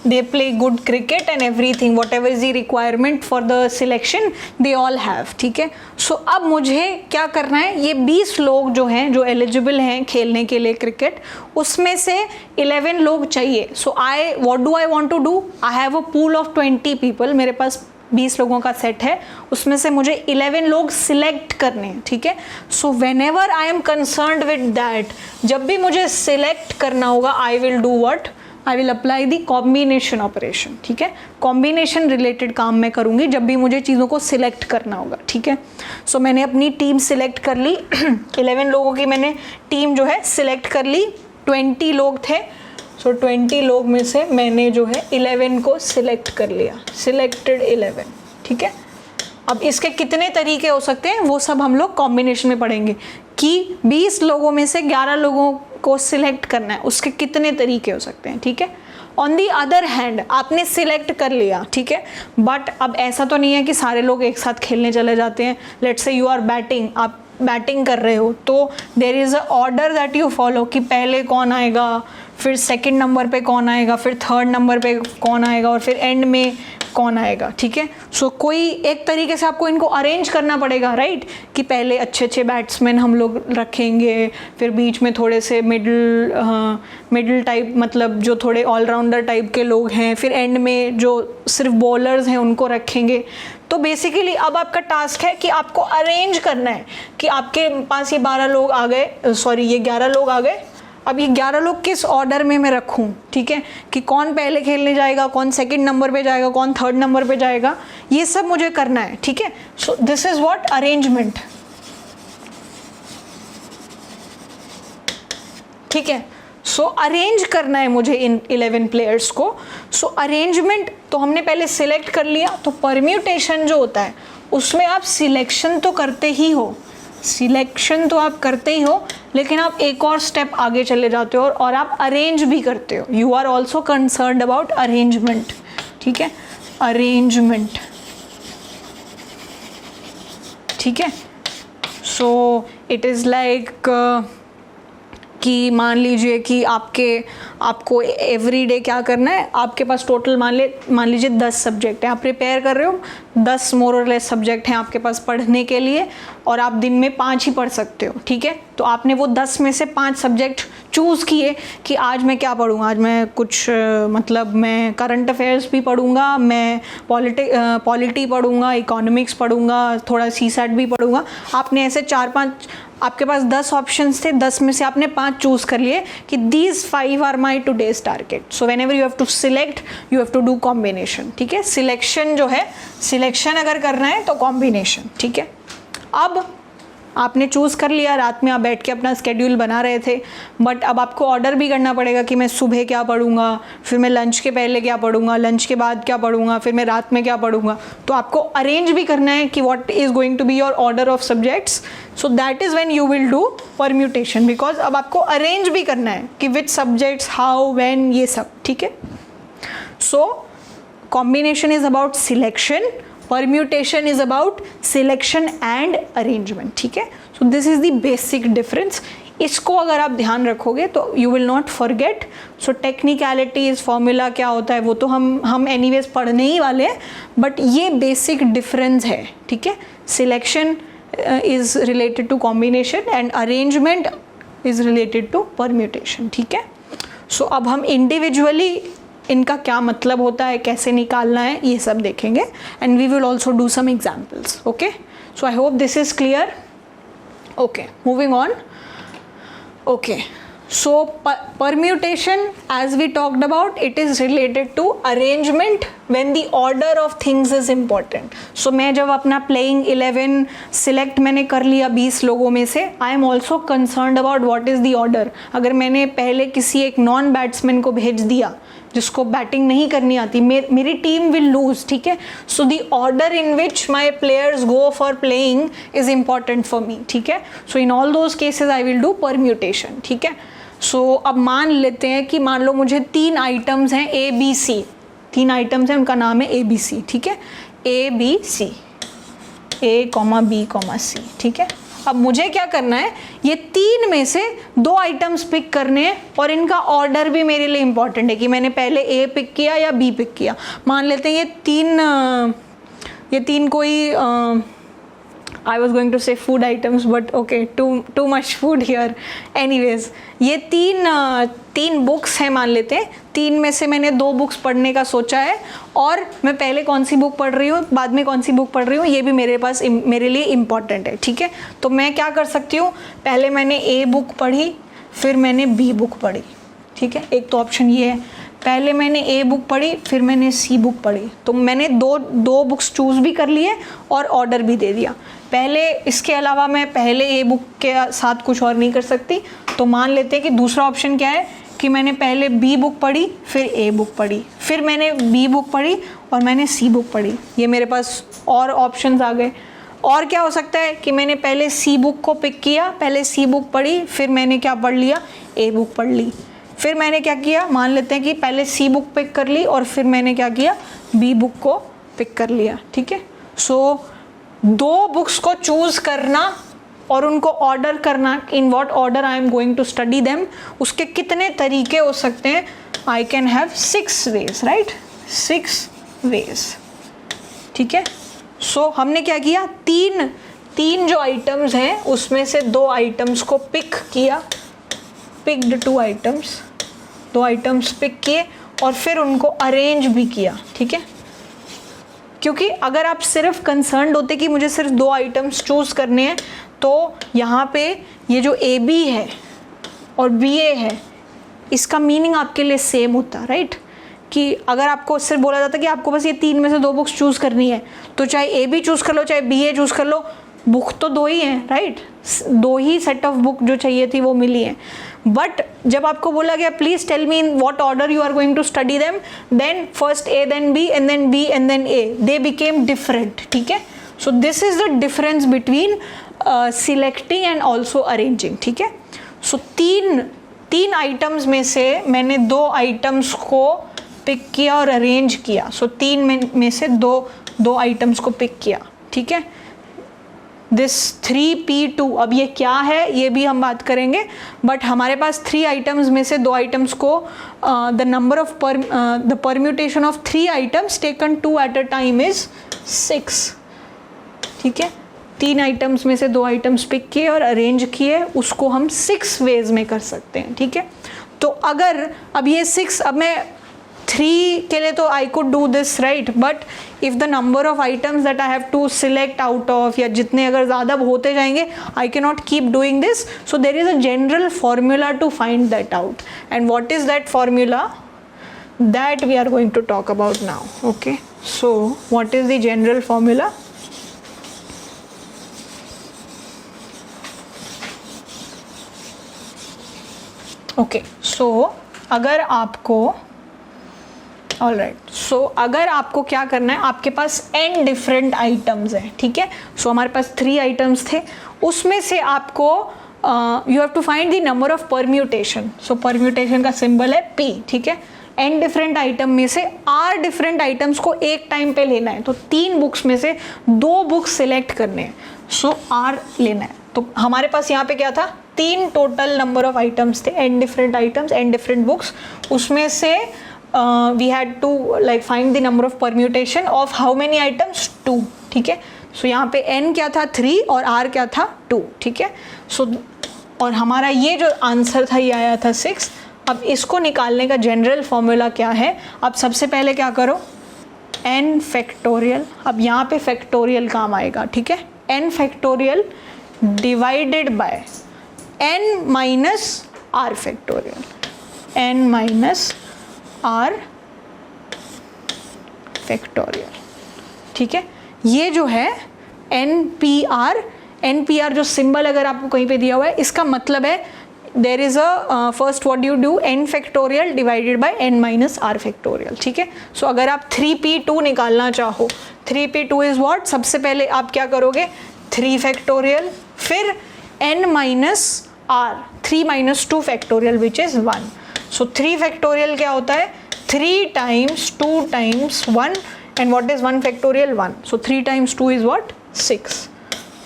they play good cricket and everything, whatever is the requirement for the selection they all have, ठीक है। सो अब मुझे क्या करना है, ये 20 लोग जो हैं जो एलिजिबल हैं खेलने के लिए क्रिकेट, उसमें से 11 लोग चाहिए। सो what do I want to do, I have a pool of 20 people, मेरे पास 20 लोगों का सेट है, उसमें से मुझे 11 लोग सिलेक्ट करने हैं, ठीक है। सो whenever I am concerned with that, जब भी मुझे सिलेक्ट करना होगा I will do what, I will apply the combination operation, ठीक है। कॉम्बिनेशन रिलेटेड काम मैं करूँगी जब भी मुझे चीज़ों को सिलेक्ट करना होगा, ठीक है। सो मैंने अपनी टीम सिलेक्ट कर ली 11 लोगों की मैंने टीम जो है सिलेक्ट कर ली, 20 लोग थे। सो 20 लोग में से मैंने जो है 11 को सिलेक्ट कर लिया, सिलेक्टेड 11, ठीक है। अब इसके कितने तरीके हो सकते हैं वो सब हम लोग कॉम्बिनेशन में पढ़ेंगे कि 20 लोगों में से 11 लोगों को सिलेक्ट करना है, उसके कितने तरीके हो सकते हैं, ठीक है। ऑन दी अदर हैंड आपने सिलेक्ट कर लिया, ठीक है, बट अब ऐसा तो नहीं है कि सारे लोग एक साथ खेलने चले जाते हैं। Let's say you are batting, आप बैटिंग कर रहे हो तो there is a order that you follow कि पहले कौन आएगा, फिर सेकंड नंबर पे कौन आएगा, फिर थर्ड नंबर पे कौन आएगा और फिर एंड में कौन आएगा, ठीक है। सो कोई एक तरीके से आपको इनको अरेंज करना पड़ेगा, राइट, कि पहले अच्छे बैट्समैन हम लोग रखेंगे, फिर बीच में थोड़े से मिडिल टाइप, मतलब जो थोड़े ऑलराउंडर टाइप के लोग हैं, फिर एंड में जो सिर्फ बॉलर्स हैं उनको रखेंगे। तो बेसिकली अब आपका टास्क है कि आपको अरेंज करना है कि आपके पास ये 12 लोग आ गए, ये 11 लोग आ गए, अब ये 11 लोग किस ऑर्डर में मैं रखूं, ठीक है, कि कौन पहले खेलने जाएगा, कौन सेकंड नंबर पे जाएगा, कौन थर्ड नंबर पे जाएगा, ये सब मुझे करना है, ठीक है। So this is what arrangement, ठीक है। सो अरेंज करना है मुझे इन 11 प्लेयर्स को। सो अरेंजमेंट तो हमने पहले सिलेक्ट कर लिया, तो परम्यूटेशन जो होता है उसमें आप सिलेक्शन तो करते ही हो, सिलेक्शन तो आप करते ही हो, लेकिन आप एक और स्टेप आगे चले जाते हो और आप अरेंज भी करते हो। You are also concerned about arrangement, ठीक है, अरेंजमेंट, ठीक है। सो इट इज़ लाइक कि मान लीजिए कि आपको एवरी डे क्या करना है, आपके पास टोटल मान लीजिए 10 सब्जेक्ट हैं, आप प्रिपेयर कर रहे हो, 10 मोर और लेस सब्जेक्ट हैं आपके पास पढ़ने के लिए, और आप दिन में 5 ही पढ़ सकते हो, ठीक है। तो आपने वो 10 में से 5 सब्जेक्ट चूज़ किए कि आज मैं क्या पढ़ूँगा, आज मैं कुछ मतलब मैं करंट अफेयर्स भी पढ़ूँगा, मैं पॉलिटी पढ़ूँगा, इकोनॉमिक्स पढ़ूँगा, थोड़ा सीसैट भी पढ़ूँगा। आपने ऐसे 4-5, आपके पास 10 ऑप्शंस थे, 10 में से आपने 5 चूज़ कर लिए कि these 5 are my today's target. So whenever you have to select, you have to do combination, ठीक है। सिलेक्शन जो है, सिलेक्शन अगर करना है तो कॉम्बिनेशन, ठीक है। अब आपने चूज़ कर लिया, रात में आप बैठ के अपना स्केड्यूल बना रहे थे, बट अब आपको ऑर्डर भी करना पड़ेगा कि मैं सुबह क्या पढ़ूंगा, फिर मैं लंच के पहले क्या पढ़ूंगा, लंच के बाद क्या पढ़ूंगा, फिर मैं रात में क्या पढ़ूंगा। तो आपको अरेंज भी करना है कि what is going to be your order of subjects. So that is when you will do permutation, because अब आपको अरेंज भी करना है कि विच सब्जेक्ट्स, हाउ, व्हेन, ये सब, ठीक है। So combination is about selection, permutation is about selection and arrangement, ठीक है। so this is the basic difference। इसको अगर आप ध्यान रखोगे तो you will not forget। so technicalities, formula क्या होता है वो तो हम anyways पढ़ने ही वाले हैं, but ये basic difference है, ठीक है। selection is related to combination and arrangement is related to permutation, ठीक है। so अब हम individually इनका क्या मतलब होता है, कैसे निकालना है, ये सब देखेंगे, and we will also do some examples, okay. So I hope this is clear, okay. Moving on, okay. So permutation, as we talked about, it is related to arrangement when the order of things is important। so मैं जब अपना playing 11 select मैंने कर लिया 20 लोगों में से, I am also concerned about what is the order। अगर मैंने पहले किसी एक नॉन बैट्समैन को भेज दिया जिसको बैटिंग नहीं करनी आती, मेरी टीम विल लूज, ठीक है। So the order in which my players go for playing is important for me, ठीक है। So in all those cases I will do permutation, ठीक है। सो अब मान लेते हैं कि मान लो मुझे 3 आइटम्स हैं ABC, 3 आइटम्स हैं, उनका नाम है ABC, ठीक है। ABC, A,B,C, ठीक है। अब मुझे क्या करना है, ये 3 में से 2 आइटम्स पिक करने हैं, और इनका ऑर्डर भी मेरे लिए इंपॉर्टेंट है कि मैंने पहले A पिक किया या B पिक किया। मान लेते हैं ये तीन कोई I was going to say food items, but okay, too much food here. Anyways, ये तीन बुक्स हैं मान लेते हैं। 3 में से मैंने 2 बुक्स पढ़ने का सोचा है, और मैं पहले कौन सी बुक पढ़ रही हूँ, बाद में कौन सी बुक पढ़ रही हूँ, ये भी मेरे लिए इम्पॉर्टेंट है, ठीक है। तो मैं क्या कर सकती हूँ, पहले मैंने A बुक पढ़ी, फिर मैंने B बुक पढ़ी, ठीक है। एक तो ऑप्शन ये है, पहले मैंने A बुक पढ़ी, फिर मैंने C बुक पढ़ी। तो मैंने दो बुक्स चूज़ भी कर लिए और ऑर्डर भी दे दिया। पहले इसके अलावा मैं पहले A बुक के साथ कुछ और नहीं कर सकती, तो मान लेते हैं कि दूसरा ऑप्शन क्या है कि मैंने पहले B बुक पढ़ी, फिर A बुक पढ़ी, फिर मैंने B बुक पढ़ी और मैंने C बुक पढ़ी। ये मेरे पास और ऑप्शंस आ गए। और क्या हो सकता है कि मैंने पहले C बुक को पिक किया, पहले C बुक पढ़ी, फिर मैंने क्या पढ़ लिया, A बुक पढ़ ली। फिर मैंने क्या किया, मान लेते हैं कि पहले C बुक पिक कर ली और फिर मैंने क्या किया, B बुक को पिक कर लिया, ठीक है। सो 2 बुक्स को चूज़ करना और उनको ऑर्डर करना, in what order I am going to study them, उसके कितने तरीके हो सकते हैं। I can have 6 ways, right, 6 ways, ठीक है। सो हमने क्या किया, तीन जो आइटम्स हैं उसमें से 2 आइटम्स को पिक किया, पिक्ड 2 आइटम्स, 2 आइटम्स पिक किए और फिर उनको अरेंज भी किया, ठीक है। क्योंकि अगर आप सिर्फ कंसर्न्ड होते कि मुझे सिर्फ 2 आइटम्स चूज़ करने हैं, तो यहाँ पे ये जो AB है और BA है, इसका मीनिंग आपके लिए सेम होता, राइट। कि अगर आपको सिर्फ बोला जाता कि आपको बस ये 3 में से 2 बुक्स चूज़ करनी है, तो चाहे AB चूज़ कर लो, चाहे BA चूज़ कर लो, बुक तो 2 ही हैं, right. 2 he set of book जो चाहिए थी वो मिली है। बट जब आपको बोला गया please tell me in what order you are going to study them, then first A, then B, and then B, and then A, they became different, ठीक है। So this is the difference between selecting and also arranging, ठीक है। सो तीन items में से मैंने 2 items को pick किया और अरेंज किया. सो 3 में से दो आइटम्स को पिक किया. ठीक है, दिस 3p2. अब ये क्या है ये भी हम बात करेंगे, बट हमारे पास 3 आइटम्स में से 2 आइटम्स को the number of the permutation of 3 items taken 2 at a time is 6. ठीक है, 3 आइटम्स में से 2 आइटम्स पिक किए और अरेंज किए, उसको हम 6 वेज में कर सकते हैं. ठीक है, तो अगर अब ये 6, अब मैं 3 के लिए तो I could do this right, but if the number of items that I have to select out of, या जितने अगर ज़्यादा होते जाएंगे, I cannot keep doing this. So there is a general formula to find that out, and what is that formula that we are going to talk about now. Okay, so what is the general formula? Okay, so अगर आपको alright, so अगर आपको क्या करना है, आपके पास n different items हैं. ठीक है, सो हमारे पास 3 आइटम्स थे, उसमें से आपको you have to find the number of permutation. So permutation का सिंबल है p. ठीक है, n डिफरेंट आइटम में से r डिफरेंट आइटम्स को एक टाइम पे लेना है, तो 3 बुक्स में से 2 बुक्स सिलेक्ट करने हैं. सो r लेना है. तो हमारे पास यहाँ पे क्या था, 3 टोटल नंबर ऑफ आइटम्स थे, n different items, n different books. उसमें से we had to like find the number of permutation of how many items, 2. ठीक है, सो यहाँ पे n क्या था 3 और r क्या था 2. ठीक है, सो और हमारा ये जो आंसर था ये आया था 6. अब इसको निकालने का जनरल फॉर्मूला क्या है, अब सबसे पहले क्या करो, n फैक्टोरियल. अब यहाँ पे फैक्टोरियल काम आएगा. ठीक है, n factorial divided bye n minus r factorial, n minus r factorial. ठीक है, ये जो है NPR जो सिंबल अगर आपको कहीं पे दिया हुआ है, इसका मतलब है there is a first what you do, n factorial divided bye n minus r factorial. ठीक है, सो अगर आप 3p2 निकालना चाहो, 3p2 इज व्हाट, सबसे पहले आप क्या करोगे, 3 फैक्टोरियल, फिर n minus r, 3 minus 2 factorial which is 1. So 3 factorial क्या होता है, 3 times 2 times 1, and what is 1 factorial 1. So 3 times 2 is what, 6.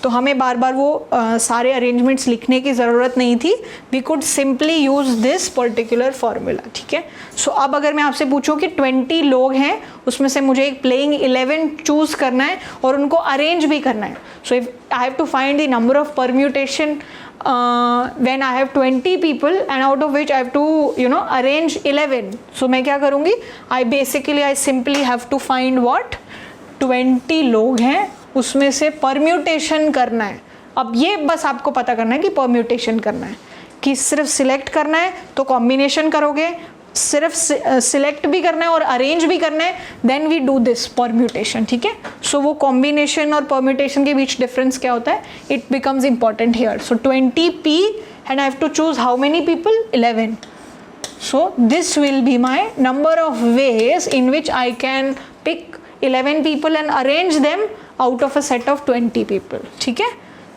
तो हमें बार बार वो सारे अरेंजमेंट्स लिखने की ज़रूरत नहीं थी, we could simply use this particular formula. ठीक है, सो अब अगर मैं आपसे पूछूं कि 20 लोग हैं, उसमें से मुझे एक प्लेइंग 11 चूज़ करना है और उनको अरेंज भी करना है. So if I have to find the number of permutation when I have 20 people and out of which I have to arrange 11. So मैं क्या करूँगी, I simply have to find what, 20 लोग हैं, उसमें से परम्यूटेशन करना है. अब ये बस आपको पता करना है कि परम्यूटेशन करना है, कि सिर्फ सिलेक्ट करना है तो कॉम्बिनेशन करोगे, सिर्फ सिलेक्ट भी करना है और अरेंज भी करना है, then we do this permutation. ठीक है, सो वो कॉम्बिनेशन और परम्यूटेशन के बीच डिफरेंस क्या होता है, it becomes important here. So 20p and I have to choose how many people, 11. So this will be my number of ways in which I can pick 11 people and arrange them out of a set of 20 people. ठीक है,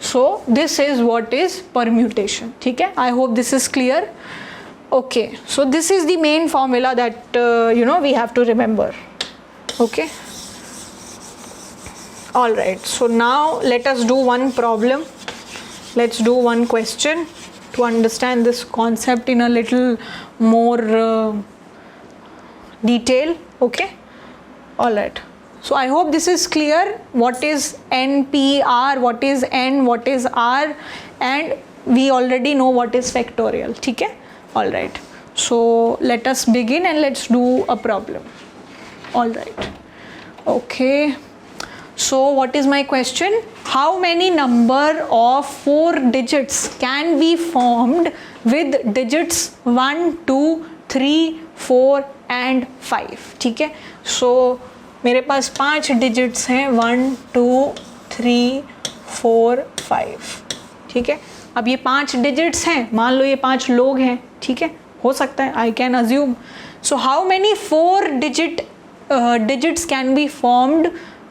so this is what is permutation. ठीक है, I hope this is clear. Okay, so this is the main formula that we have to remember. Okay, all right, so now let us do one problem. Let's do one question to understand this concept in a little more detail. Okay, all right. So I hope this is clear. What is NPR, what is N, what is R, and we already know what is factorial. ठीक है, all right. So let us begin and let's do a problem. All right. Okay. So what is my question? How many number of 4 digits can be formed with digits 1, 2, 3, 4 and 5? ठीक है. So मेरे पास 5 digits हैं, 1, 2, 3, 4, 5. ठीक है, अब ये 5 digits हैं, मान लो ये 5 लोग हैं. ठीक है, हो सकता है, I can assume. So how many 4 digits can be formed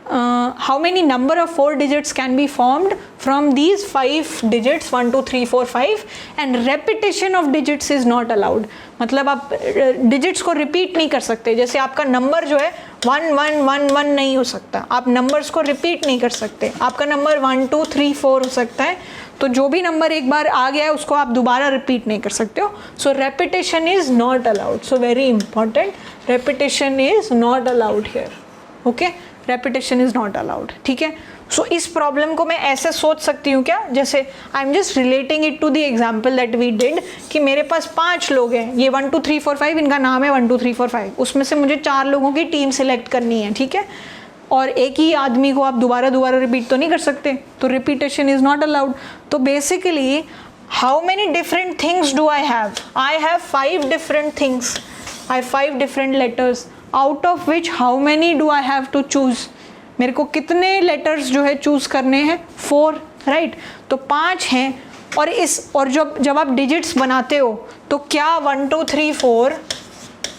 how many number of 4 digits can be formed from these 5 digits 1 2 3 4 5 and repetition of digits is not allowed. मतलब आप digits को repeat नहीं कर सकते. जैसे आपका number जो है 1 1 1 1 नहीं हो सकता, आप numbers को repeat नहीं कर सकते. आपका number 1 2 3 4 हो सकता है, तो जो भी नंबर एक बार आ गया है उसको आप दोबारा रिपीट नहीं कर सकते हो. So repetition is not allowed. So very important, repetition is not allowed here. Okay, repetition is not allowed. ठीक है. सो इस प्रॉब्लम को मैं ऐसे सोच सकती हूँ क्या, जैसे I am just relating it to the example that we did कि मेरे पास 5 लोग हैं, ये 1 2 3 4 5 इनका नाम है 1 2 3 4 5, उसमें से मुझे 4 लोगों की टीम सिलेक्ट करनी है. ठीक है. और एक ही आदमी को आप दोबारा रिपीट तो नहीं कर सकते, तो रिपीटेशन इज नॉट अलाउड. तो basically how many different things do I have? I have 5 different things, I have 5 different letters, out of which how many do I have to choose? मेरे को कितने letters जो है choose करने हैं? 4, right. तो 5 हैं. और जब आप डिजिट्स बनाते हो तो क्या 1 2 3 4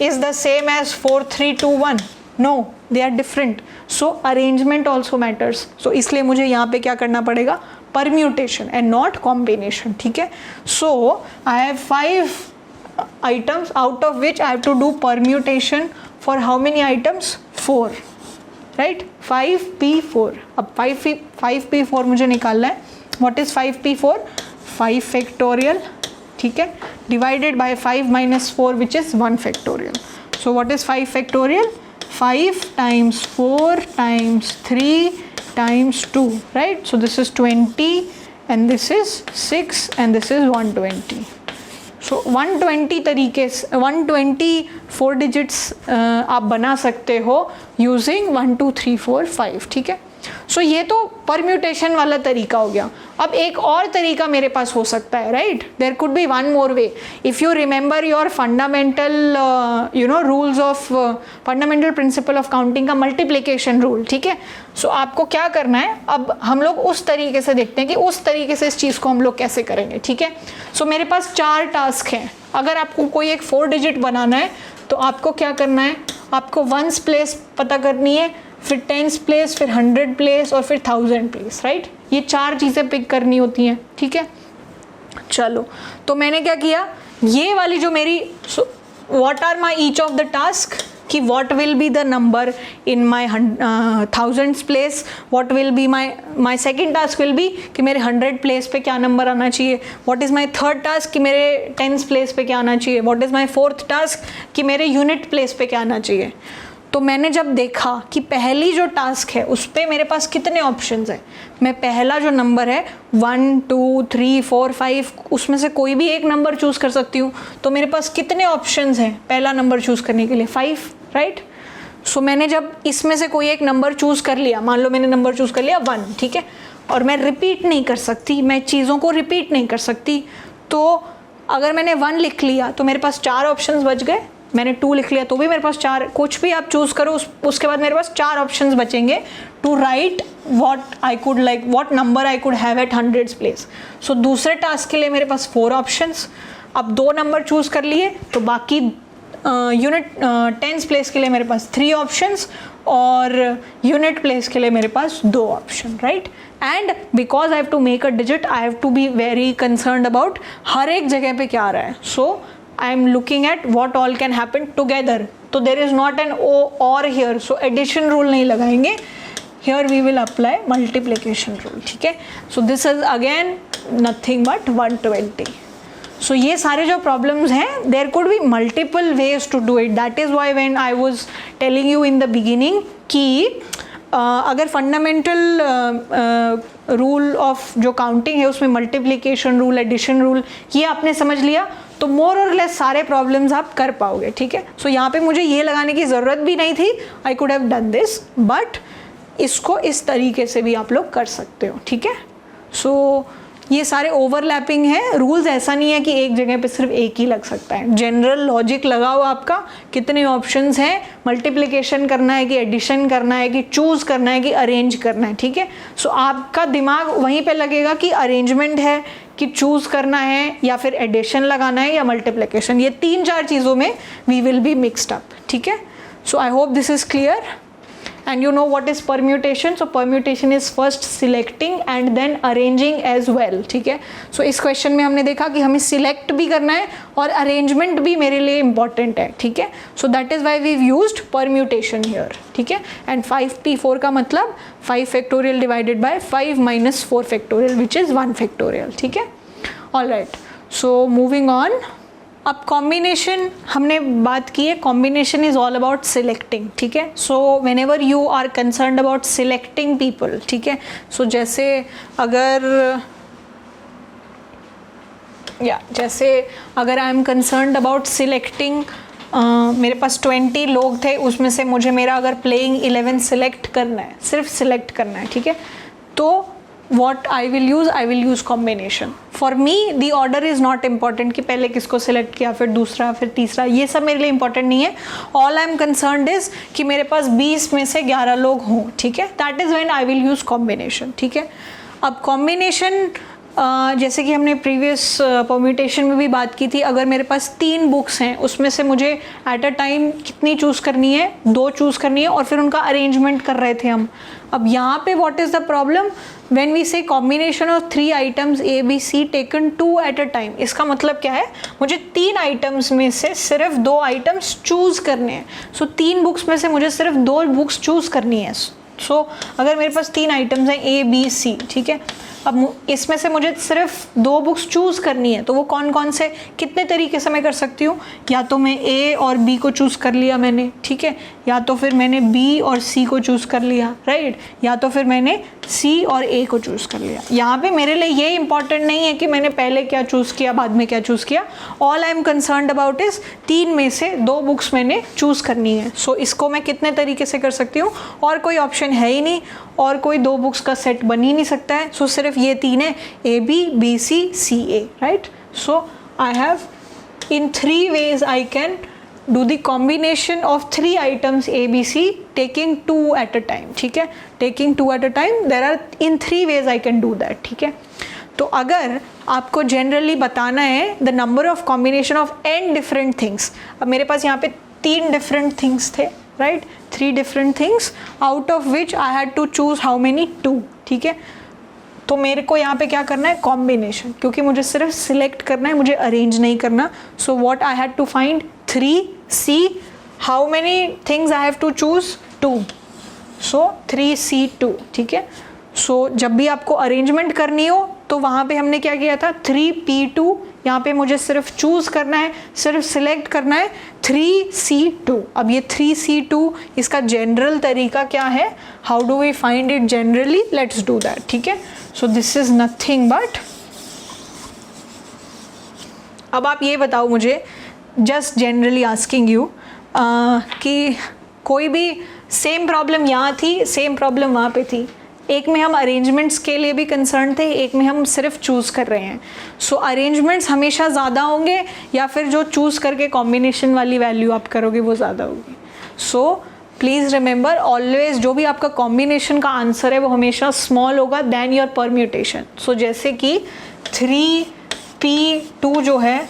is the same as 4 3 2 1? No, they are different. So arrangement also matters. So इसलिए मुझे यहाँ पे क्या करना पड़ेगा? Permutation and not combination. ठीक है. So I have 5 items out of which I have to do permutation for how many items? 4, right? 5p4. अब 5p4 मुझे निकालना है. What is 5p4? 5 factorial. ठीक है. Divided by 5 minus 4 which is 1 factorial. So what is 5 factorial? 5 times 4 times 3 times 2, right? So this is 20 and this is 6 and this is 120. So 120 तरीके से 124 digits आप बना सकते हो यूजिंग 1 2 3 4 5. ठीक है. सो ये तो परम्यूटेशन वाला तरीका हो गया. अब एक और तरीका मेरे पास हो सकता है, right? There could be one more way. If you remember your fundamental rules of fundamental principle of counting का मल्टीप्लिकेशन रूल. ठीक है. सो आपको क्या करना है, अब हम लोग उस तरीके से देखते हैं कि उस तरीके से इस चीज़ को हम लोग कैसे करेंगे. ठीक है. सो मेरे पास 4 टास्क हैं. अगर आपको कोई एक 4 डिजिट बनाना है तो आपको क्या करना है? आपको 1s प्लेस पता करनी है, फिर 10s प्लेस, फिर 100 प्लेस और फिर 1000 प्लेस, राइट? ये 4 चीज़ें पिक करनी होती हैं. ठीक है. चलो, तो मैंने क्या किया, ये वाली जो मेरी what are my each of the task, कि what will be the number in my 1000s place, what will be my second task will be कि मेरे 100 प्लेस पे क्या नंबर आना चाहिए, what is my third task कि मेरे 10s प्लेस पे क्या आना चाहिए, what is my fourth task कि मेरे यूनिट प्लेस पे क्या आना चाहिए. तो मैंने जब देखा कि पहली जो टास्क है उस पर मेरे पास कितने ऑप्शंस हैं, मैं पहला जो नंबर है 1 2 3 4 5 उसमें से कोई भी एक नंबर चूज़ कर सकती हूँ. तो मेरे पास कितने ऑप्शंस हैं पहला नंबर चूज़ करने के लिए? 5, राइट? सो मैंने जब इसमें से कोई एक नंबर चूज़ कर लिया, मान लो मैंने नंबर चूज़ कर लिया 1, ठीक है, और मैं रिपीट नहीं कर सकती, मैं चीज़ों को रिपीट नहीं कर सकती. तो अगर मैंने 1 लिख लिया तो मेरे पास 4 ऑप्शंस बच गए. मैंने 2 लिख लिया तो भी मेरे पास 4, कुछ भी आप चूज़ करो उसके बाद मेरे पास 4 ऑप्शंस बचेंगे to write what number I could have at 100s place. So दूसरे टास्क के लिए मेरे पास 4 ऑप्शंस. अब 2 नंबर चूज़ कर लिए तो बाकी यूनिट 10s प्लेस के लिए मेरे पास 3 ऑप्शंस और यूनिट प्लेस के लिए मेरे पास 2 option, right? And because I have to make a digit I have to be very concerned about हर एक जगह पे क्या आ रहा है. सो I am looking at what all can happen together. So there is not an or here. So addition rule नहीं लगाएंगे. Here we will apply multiplication rule. ठीक है. So this is again nothing but 120. So ये सारे जो problems हैं, there could be multiple ways to do it. That is why when I was telling you in the beginning कि अगर fundamental rule of जो counting है उसमें multiplication rule, addition rule ये आपने समझ लिया तो मोर और लेस सारे प्रॉब्लम्स आप कर पाओगे. ठीक है. सो यहाँ पे मुझे ये लगाने की ज़रूरत भी नहीं थी, आई could have done this, but इसको इस तरीके से भी आप लोग कर सकते हो. ठीक है. सो ये सारे ओवरलैपिंग है रूल्स, ऐसा नहीं है कि एक जगह पे सिर्फ एक ही लग सकता है. जनरल लॉजिक लगाओ आपका, कितने ऑप्शंस हैं, मल्टीप्लिकेशन करना है कि एडिशन करना है कि चूज़ करना है कि अरेंज करना है. ठीक है. सो आपका दिमाग वहीं पे लगेगा कि अरेंजमेंट है कि चूज़ करना है या फिर एडिशन लगाना है या मल्टीप्लिकेशन. ये 3-4 चीज़ों में we will be mixed up. ठीक है. So I hope this is clear. And you know what is permutation. So permutation is first selecting and then arranging as well. ठीक है, सो इस क्वेश्चन में हमने देखा कि हमें सिलेक्ट भी करना है और अरेंजमेंट भी मेरे लिए इंपॉर्टेंट है. ठीक है, so that is why we used permutation here. ठीक है, एंड 5p4 का मतलब 5 factorial divided by 5 minus 4 factorial which is 1 factorial. ठीक है, all right. So moving on. अब कॉम्बिनेशन हमने बात की है. Combination is all about selecting. ठीक है, so whenever you are concern about selecting people. ठीक है, सो जैसे अगर I am concern about selecting, मेरे पास 20 लोग थे, उसमें से मुझे मेरा अगर प्लेइंग 11 सिलेक्ट करना है, सिर्फ सिलेक्ट करना है. ठीक है, तो what I will use combination. For me the order is not important कि पहले किसको select किया, फिर दूसरा, फिर तीसरा, ये सब मेरे लिए important नहीं है. All I am concerned is कि मेरे पास 20 में से 11 लोग हों. ठीक है, that is when I will use combination. ठीक है, अब combination जैसे कि हमने प्रीवियस परम्यूटेशन में भी बात की थी, अगर मेरे पास 3 बुक्स हैं, उसमें से मुझे एट अ टाइम कितनी चूज़ करनी है, 2 चूज़ करनी है, और फिर उनका अरेंजमेंट कर रहे थे हम. अब यहाँ पे what is the problem when we say combination of 3 items A B C taken 2 at a time. इसका मतलब क्या है, मुझे 3 आइटम्स में से सिर्फ 2 आइटम्स चूज़ करने हैं. सो 3 बुक्स में से मुझे सिर्फ 2 बुक्स चूज़ करनी है. सो अगर मेरे पास 3 आइटम्स हैं ए बी सी, ठीक है, अब इसमें से मुझे सिर्फ 2 बुक्स चूज़ करनी है, तो वो कौन कौन से, कितने तरीके से मैं कर सकती हूँ. या तो मैं ए और बी को चूज़ कर लिया मैंने, ठीक है, या तो फिर मैंने बी और सी को चूज़ कर लिया, राइट, या तो फिर मैंने सी और ए को चूज़ कर लिया. यहाँ पे मेरे लिए ये इंपॉर्टेंट नहीं है कि मैंने पहले क्या चूज़ किया, बाद में क्या चूज़ किया. All I am concerned about is 3 में से 2 बुक्स मैंने चूज़ करनी है. सो इसको मैं कितने तरीके से कर सकती हूँ, और कोई ऑप्शन है ही नहीं, और कोई 2 बुक्स का सेट बन ही नहीं सकता है. सो सिर्फ ये 3 है, A B, B C, C A, right. So I have in 3 ways I can do the combination of 3 items A, B, C taking 2 at a time. ठीक है, taking 2 at a time, there are in 3 ways I can do that. ठीक है, तो अगर आपको generally बताना है the number of combination of n different things, अब मेरे पास यहाँ पे 3 different things थे, right, 3 different things out of which I had to choose how many, 2. ठीक है, तो मेरे को यहाँ पे क्या करना है, कॉम्बिनेशन, क्योंकि मुझे सिर्फ सिलेक्ट करना है, मुझे अरेंज नहीं करना. So what I had to find 3 C, how many things I have to choose, 2. So 3 C 2. ठीक है, सो जब भी आपको अरेंजमेंट करनी हो तो वहाँ पे हमने क्या किया था, 3 P 2. यहाँ पे मुझे सिर्फ चूज़ करना है, सिर्फ सिलेक्ट करना है, 3 C 2. अब ये 3 C 2 इसका जनरल तरीका क्या है, how do we find it generally, let's do that. ठीक है, so this is nothing but, अब आप ये बताओ मुझे, जस्ट जनरली आस्किंग यू, कि कोई भी सेम प्रॉब्लम यहाँ थी, सेम प्रॉब्लम वहाँ पे थी, एक में हम अरेंजमेंट्स के लिए भी कंसर्न थे, एक में हम सिर्फ चूज़ कर रहे हैं. सो अरेंजमेंट्स हमेशा ज़्यादा होंगे, या फिर जो चूज़ करके कॉम्बिनेशन वाली वैल्यू आप करोगे वो ज़्यादा होगी. सो प्लीज़ रिमेंबर ऑलवेज, जो भी आपका कॉम्बिनेशन का आंसर है वो हमेशा स्मॉल होगा देन योर परम्यूटेशन. सो जैसे कि 3p2 जो है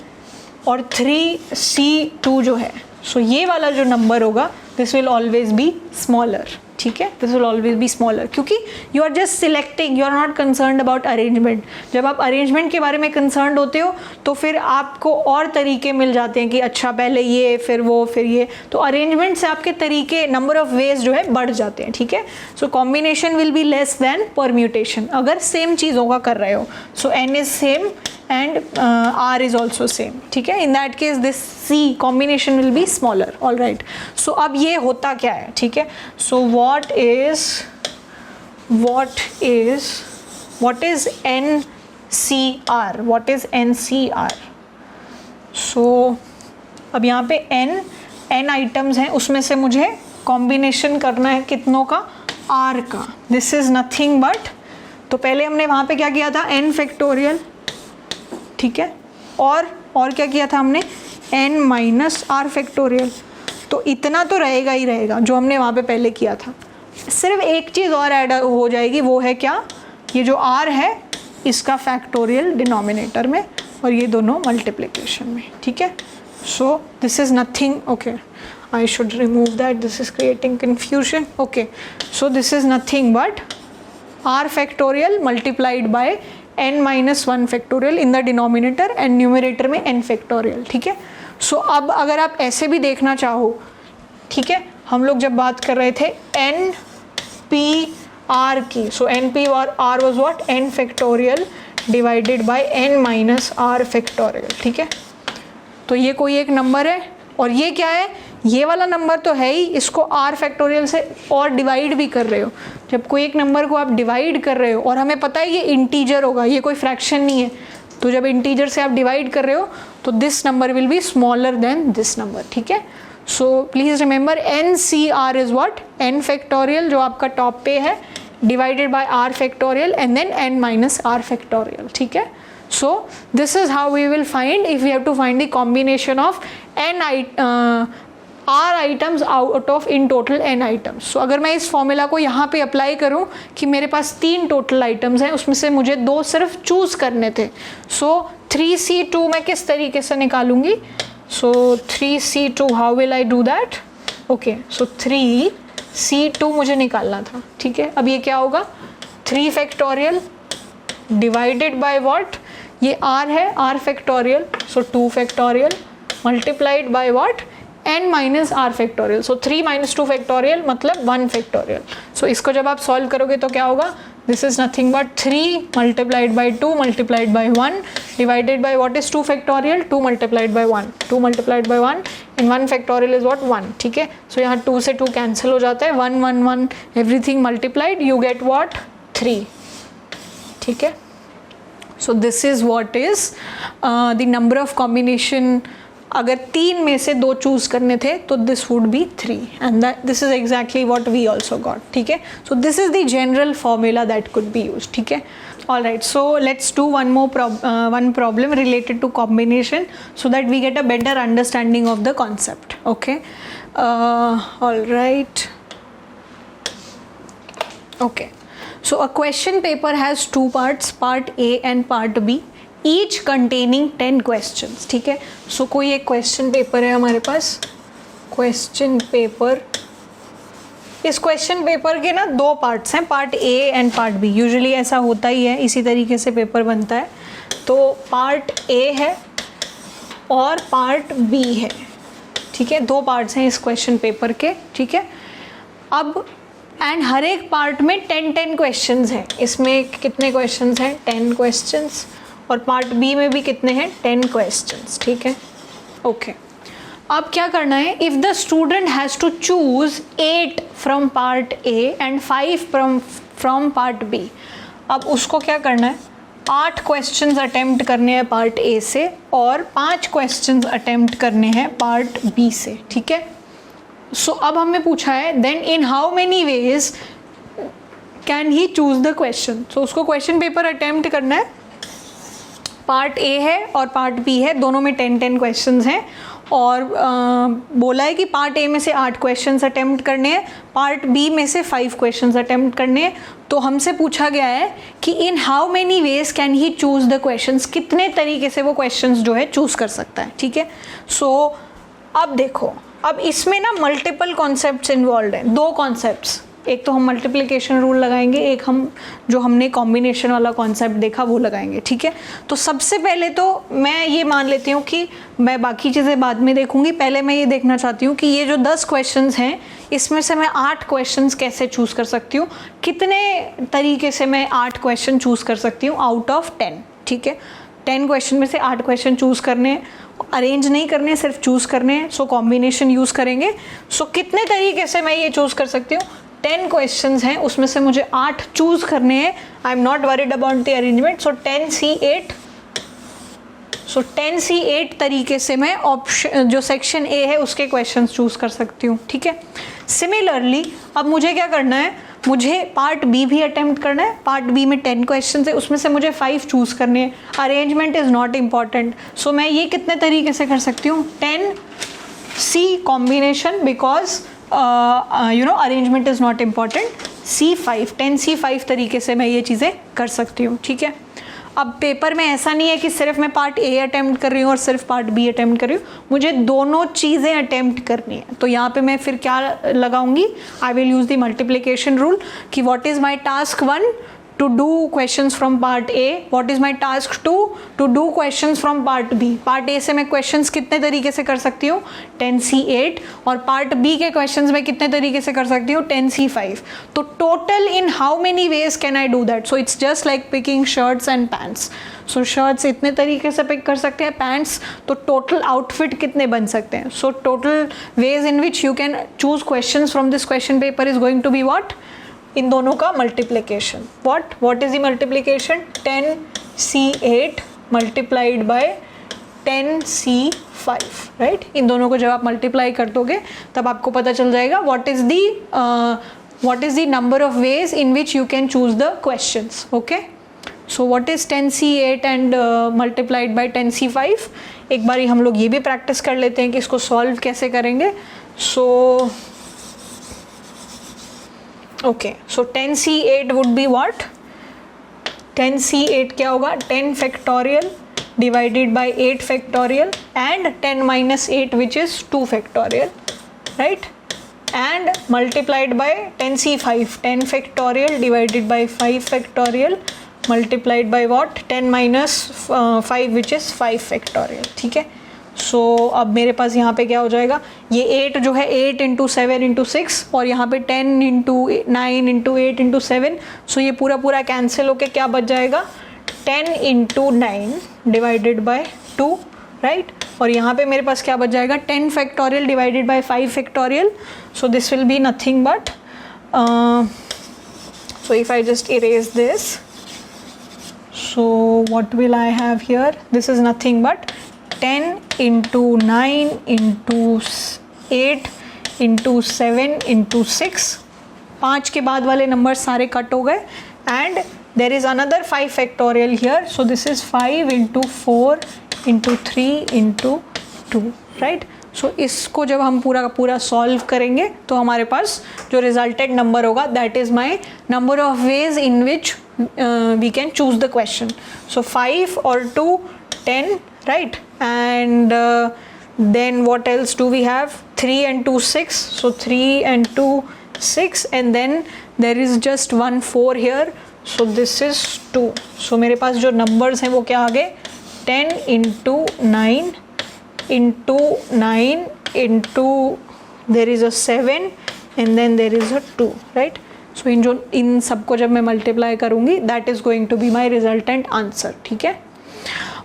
और 3c2 जो है, सो ये वाला जो नंबर होगा this will always be smaller. ठीक है, this will always be smaller, क्योंकि you are just selecting, you are not concerned about arrangement. जब आप अरेंजमेंट के बारे में कंसर्न्ड होते हो तो फिर आपको और तरीके मिल जाते हैं कि अच्छा पहले ये, फिर वो, फिर ये. तो अरेंजमेंट से आपके तरीके, नंबर ऑफ वेज जो है बढ़ जाते हैं. ठीक है, so combination will be less than permutation अगर सेम चीज़ों का कर रहे हो. सो n is same and R is also same. ठीक है, in that case this C combination will be smaller. All right, so अब ये होता क्या है, ठीक है, so what is NCR, what is NCR. so अब यहाँ पे n आइटम्स हैं, उसमें से मुझे कॉम्बिनेशन करना है कितनों का, R का. this is nothing but, तो पहले हमने वहाँ पे क्या किया था, n फैक्टोरियल, ठीक है, और क्या किया था हमने, n माइनस आर फैक्टोरियल. तो इतना तो रहेगा ही रहेगा जो हमने वहाँ पे पहले किया था. सिर्फ एक चीज़ और ऐड हो जाएगी, वो है क्या, ये जो r है इसका फैक्टोरियल डिनोमिनेटर में और ये दोनों मल्टीप्लिकेशन में. ठीक है, So this is nothing, okay, I should remove that, this is creating confusion. Okay, so this is nothing but r factorial multiplied by n minus 1 factorial in the denominator and numerator में n factorial. ठीक है, सो अब अगर आप ऐसे भी देखना चाहो, ठीक है, हम लोग जब बात कर रहे थे n p r की, सो n p और r was what, n factorial divided by n minus r factorial. ठीक है, तो ये कोई एक नंबर है और ये क्या है, ये वाला नंबर तो है ही, इसको r फैक्टोरियल से और डिवाइड भी कर रहे हो. जब कोई एक नंबर को आप डिवाइड कर रहे हो और हमें पता है ये इंटीजर होगा, ये कोई फ्रैक्शन नहीं है, तो जब इंटीजर से आप डिवाइड कर रहे हो तो this number will be smaller than this number. ठीक है, so please remember N C R is what, N factorial जो आपका टॉप पे है divided by R factorial and then N minus R factorial. ठीक है, so this is how we will find if we have to find the combination of r items out of in total n items. so अगर मैं इस formula को यहाँ पे apply करूँ कि मेरे पास 3 टोटल आइटम्स हैं, उसमें से मुझे 2 सिर्फ चूज़ करने थे, सो 3c2 मैं किस तरीके से निकालूंगी, सो 3c2 how will I do that. Okay, so 3c2 मुझे निकालना था. ठीक है, अब ये क्या होगा, 3 फैक्टोरियल डिवाइडेड बाय व्हाट, ये r है, r factorial, so 2 factorial multiplied by what, n minus r factorial, so 3 minus 2 factorial मतलब 1 फैक्टोरियल. सो इसको जब आप सॉल्व करोगे तो क्या होगा, this is nothing but 3 multiplied by 2 multiplied by 1 divided by what is 2 factorial, 2 multiplied by 1, 2 multiplied by 1 and 1 factorial is what 1. ठीक है, सो यहाँ 2 से 2 कैंसिल हो जाता है, 1 1 1 everything multiplied, you get what 3. ठीक है, so this is what is the number of combination. अगर 3 में से 2 चूज़ करने थे तो this would be 3 and that this is exactly what we also got. ठीक है, so this is the general formula that could be used. ठीक है, all right, so let's do one more one problem related to combination so that we get a better understanding of the concept. Okay, all right, okay. So a question paper has 2 parts, part A and part B, each containing 10 questions. ठीक है, so कोई एक question paper है हमारे पास, question paper, इस question paper के ना 2 parts हैं, part A and part B. Usually ऐसा होता ही है, इसी तरीके से पेपर बनता है. तो part A है और part B है. ठीक है, 2 parts हैं इस question paper के. ठीक है, अब एंड हर एक पार्ट में 10 क्वेश्चंस हैं. इसमें कितने क्वेश्चंस हैं, 10 क्वेश्चंस, और पार्ट बी में भी कितने हैं, 10 क्वेश्चंस. ठीक है, ओके. अब क्या करना है, if the student has to choose 8 from part A and 5 from part B. अब उसको क्या करना है, 8 क्वेश्चंस अटेम्प्ट करने हैं पार्ट ए से और 5 क्वेश्चंस अटेम्प्ट करने हैं पार्ट बी से. ठीक है, सो अब हमें पूछा है then in how many ways can he choose the question. So उसको क्वेश्चन पेपर अटेम्प्ट करना है, पार्ट ए है और पार्ट बी है, दोनों में 10 क्वेश्चंस हैं और बोला है कि पार्ट ए में से 8 क्वेश्चंस अटेम्प्ट करने हैं, पार्ट बी में से 5 क्वेश्चंस अटेम्प्ट करने हैं. तो हमसे पूछा गया है कि इन how many ways can he choose the questions, कितने तरीके से वो क्वेश्चंस जो है चूज़ कर सकता है. ठीक है, सो अब देखो, अब इसमें ना मल्टीपल कॉन्सेप्ट्स इन्वॉल्व हैं, 2 कॉन्सेप्ट्स, एक तो हम मल्टीप्लिकेशन रूल लगाएंगे, एक हम जो हमने कॉम्बिनेशन वाला कॉन्सेप्ट देखा वो लगाएंगे. ठीक है, तो सबसे पहले तो मैं ये मान लेती हूँ कि मैं बाकी चीज़ें बाद में देखूँगी, पहले मैं ये देखना चाहती हूँ कि ये जो 10 क्वेश्चंस हैं इसमें से मैं 8 क्वेश्चंस कैसे चूज़ कर सकती हूँ, कितने तरीके से मैं 8 क्वेश्चन चूज़ कर सकती हूँ आउट ऑफ 10. ठीक है, 10 क्वेश्चन में से 8 क्वेश्चन चूज़ करने, अरेंज नहीं करने, सिर्फ चूज़ करने हैं, सो कॉम्बिनेशन यूज़ करेंगे. सो कितने तरीके से मैं ये चूज़ कर सकती हूँ, 10 क्वेश्चंस हैं, उसमें से मुझे 8 चूज़ करने हैं. I am not worried about the arrangement. So 10C8, so 10C8 तरीके से मैं ऑप्शन जो सेक्शन ए है उसके क्वेश्चंस चूज़ कर सकती हूँ. ठीक है, सिमिलरली अब मुझे क्या करना है, मुझे पार्ट बी भी अटेम्प्ट करना है. पार्ट बी में 10 क्वेश्चन है, उसमें से मुझे 5 चूज़ करने हैं. अरेंजमेंट इज़ नॉट इम्पॉर्टेंट, सो मैं ये कितने तरीके से कर सकती हूँ, 10C combination, because arrangement is not important. C5, 10C5 तरीके से मैं ये चीज़ें कर सकती हूँ. ठीक है, अब पेपर में ऐसा नहीं है कि सिर्फ मैं पार्ट ए अटेम्प्ट कर रही हूँ और सिर्फ पार्ट बी अटेम्प्ट कर रही हूँ, मुझे दोनों चीज़ें अटेम्प्ट करनी है। तो यहाँ पे मैं फिर क्या लगाऊंगी, I will use the multiplication rule कि what is my task 1 to do questions from part A, what is my task 2 to do questions from part B। part A से मैं questions कितने तरीके से कर सकती हूँ 10C8 और part B के questions मैं कितने तरीके से कर सकती हूँ 10C5। तो total in how many ways can I do that? So it's just like picking shirts and pants। so shirts इतने तरीके से pick कर सकते हैं, pants तो total outfit कितने बन सकते हैं। so total ways in which you can choose questions from this question paper is going to be what? इन दोनों का multiplication. what is the multiplication? 10C8 multiplied by 10C5, right. इन दोनों को जब आप मल्टीप्लाई कर दोगे तब आपको पता चल जाएगा what is the number of ways in which you can choose the questions। okay, so what is 10C8 and multiplied by 10C5? एक बारी हम लोग ये भी प्रैक्टिस कर लेते हैं कि इसको सॉल्व कैसे करेंगे। okay, so 10C8 would be what? 10C8 क्या होगा? 10 factorial divided by 8 factorial and 10 minus 8 which is 2 factorial, right? and multiplied by 10C5, 10 factorial divided by 5 factorial multiplied by what? 10 minus 5 which is 5 factorial। ठीक है, सो अब मेरे पास यहाँ पे क्या हो जाएगा, ये 8 जो है 8 इंटू 7 इंटू 6 और यहाँ पे 10 इंटू 9 इंटू 8 इंटू 7। सो ये पूरा कैंसिल होके क्या बच जाएगा 10 इंटू 9 डिवाइडेड बाय 2, राइट। और यहाँ पे मेरे पास क्या बच जाएगा 10 factorial divided by 5 factorial. So this will be nothing but so if I just erase this, so what will I have here? This is nothing but 10 into 9 into 8 into 7 into 6। 5 के बाद वाले नंबर सारे cut हो गए and there is another 5 factorial here, so this is 5 into 4 into 3 into 2, right। सो इसको जब हम पूरा का पूरा सॉल्व करेंगे तो हमारे पास जो रिजल्टेड नंबर होगा that is my number of ways in which we can choose the question. So 5 और 2 10, right, and then what else do we have? 3 and 2 6, so 3 and 2 6 and then there is just 1 4 here, so this is 2। so मेरे पास जो numbers हैं वो क्या आ गए 10 into 9 into 9 into there is a 7 and then there is a 2, right। so इन सबको जब मैं multiply करूँगी that is going to be my resultant answer। ठीक है,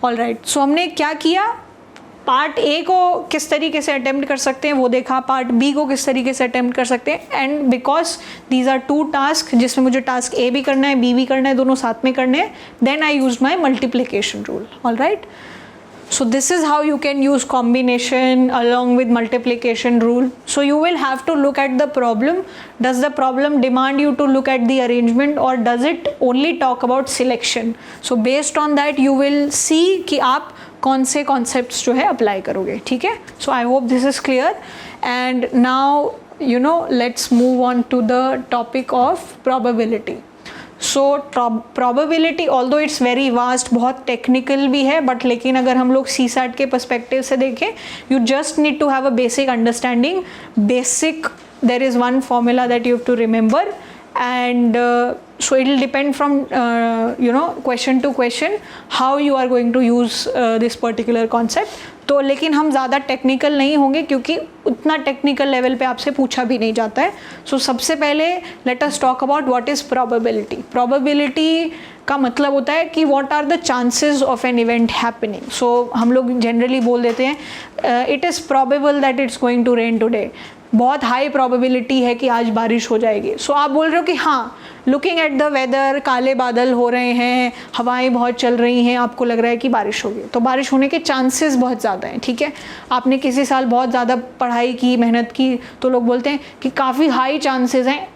ऑल राइट। सो हमने क्या किया, पार्ट ए को किस तरीके से अटेम्प्ट कर सकते हैं वो देखा, पार्ट बी को किस तरीके से अटेम्प्ट कर सकते हैं, and because these are 2 task जिसमें मुझे टास्क ए भी करना है बी भी करना है, दोनों साथ में करने हैं, then I use my multiplication rule. All right, so this is how you can use combination along with multiplication rule। so you will have to look at the problem, does the problem demand you to look at the arrangement or does it only talk about selection। so based on that you will see कि आप कौन से concepts जो है apply करोगे। ठीक है, so I hope this is clear and now you know let's move on to the topic of probability। So probability although it's very vast, बहुत टेक्निकल भी है, बट लेकिन अगर हम लोग CSAT के पर्सपेक्टिव से देखें you just need to have a basic understanding, basic there is one formula that you have to remember and so it will depend from you know question to question how you are going to use this particular concept। तो लेकिन हम ज़्यादा technical नहीं होंगे क्योंकि उतना technical level पे आपसे पूछा भी नहीं जाता है। सो सबसे पहले let us talk about what is probability. Probability का मतलब होता है कि what are the chances of an event happening. So हम लोग जनरली बोल देते हैं it is probable that it's going to rain today, बहुत हाई प्रोबेबिलिटी है कि आज बारिश हो जाएगी। सो आप बोल रहे हो कि हाँ, लुकिंग एट द वेदर, काले बादल हो रहे हैं, हवाएं बहुत चल रही हैं, आपको लग रहा है कि बारिश होगी, तो बारिश होने के चांसेस बहुत ज़्यादा हैं। ठीक है, आपने किसी साल बहुत ज़्यादा पढ़ाई की, मेहनत की, तो लोग बोलते हैं कि काफ़ी हाई चांसेस हैं,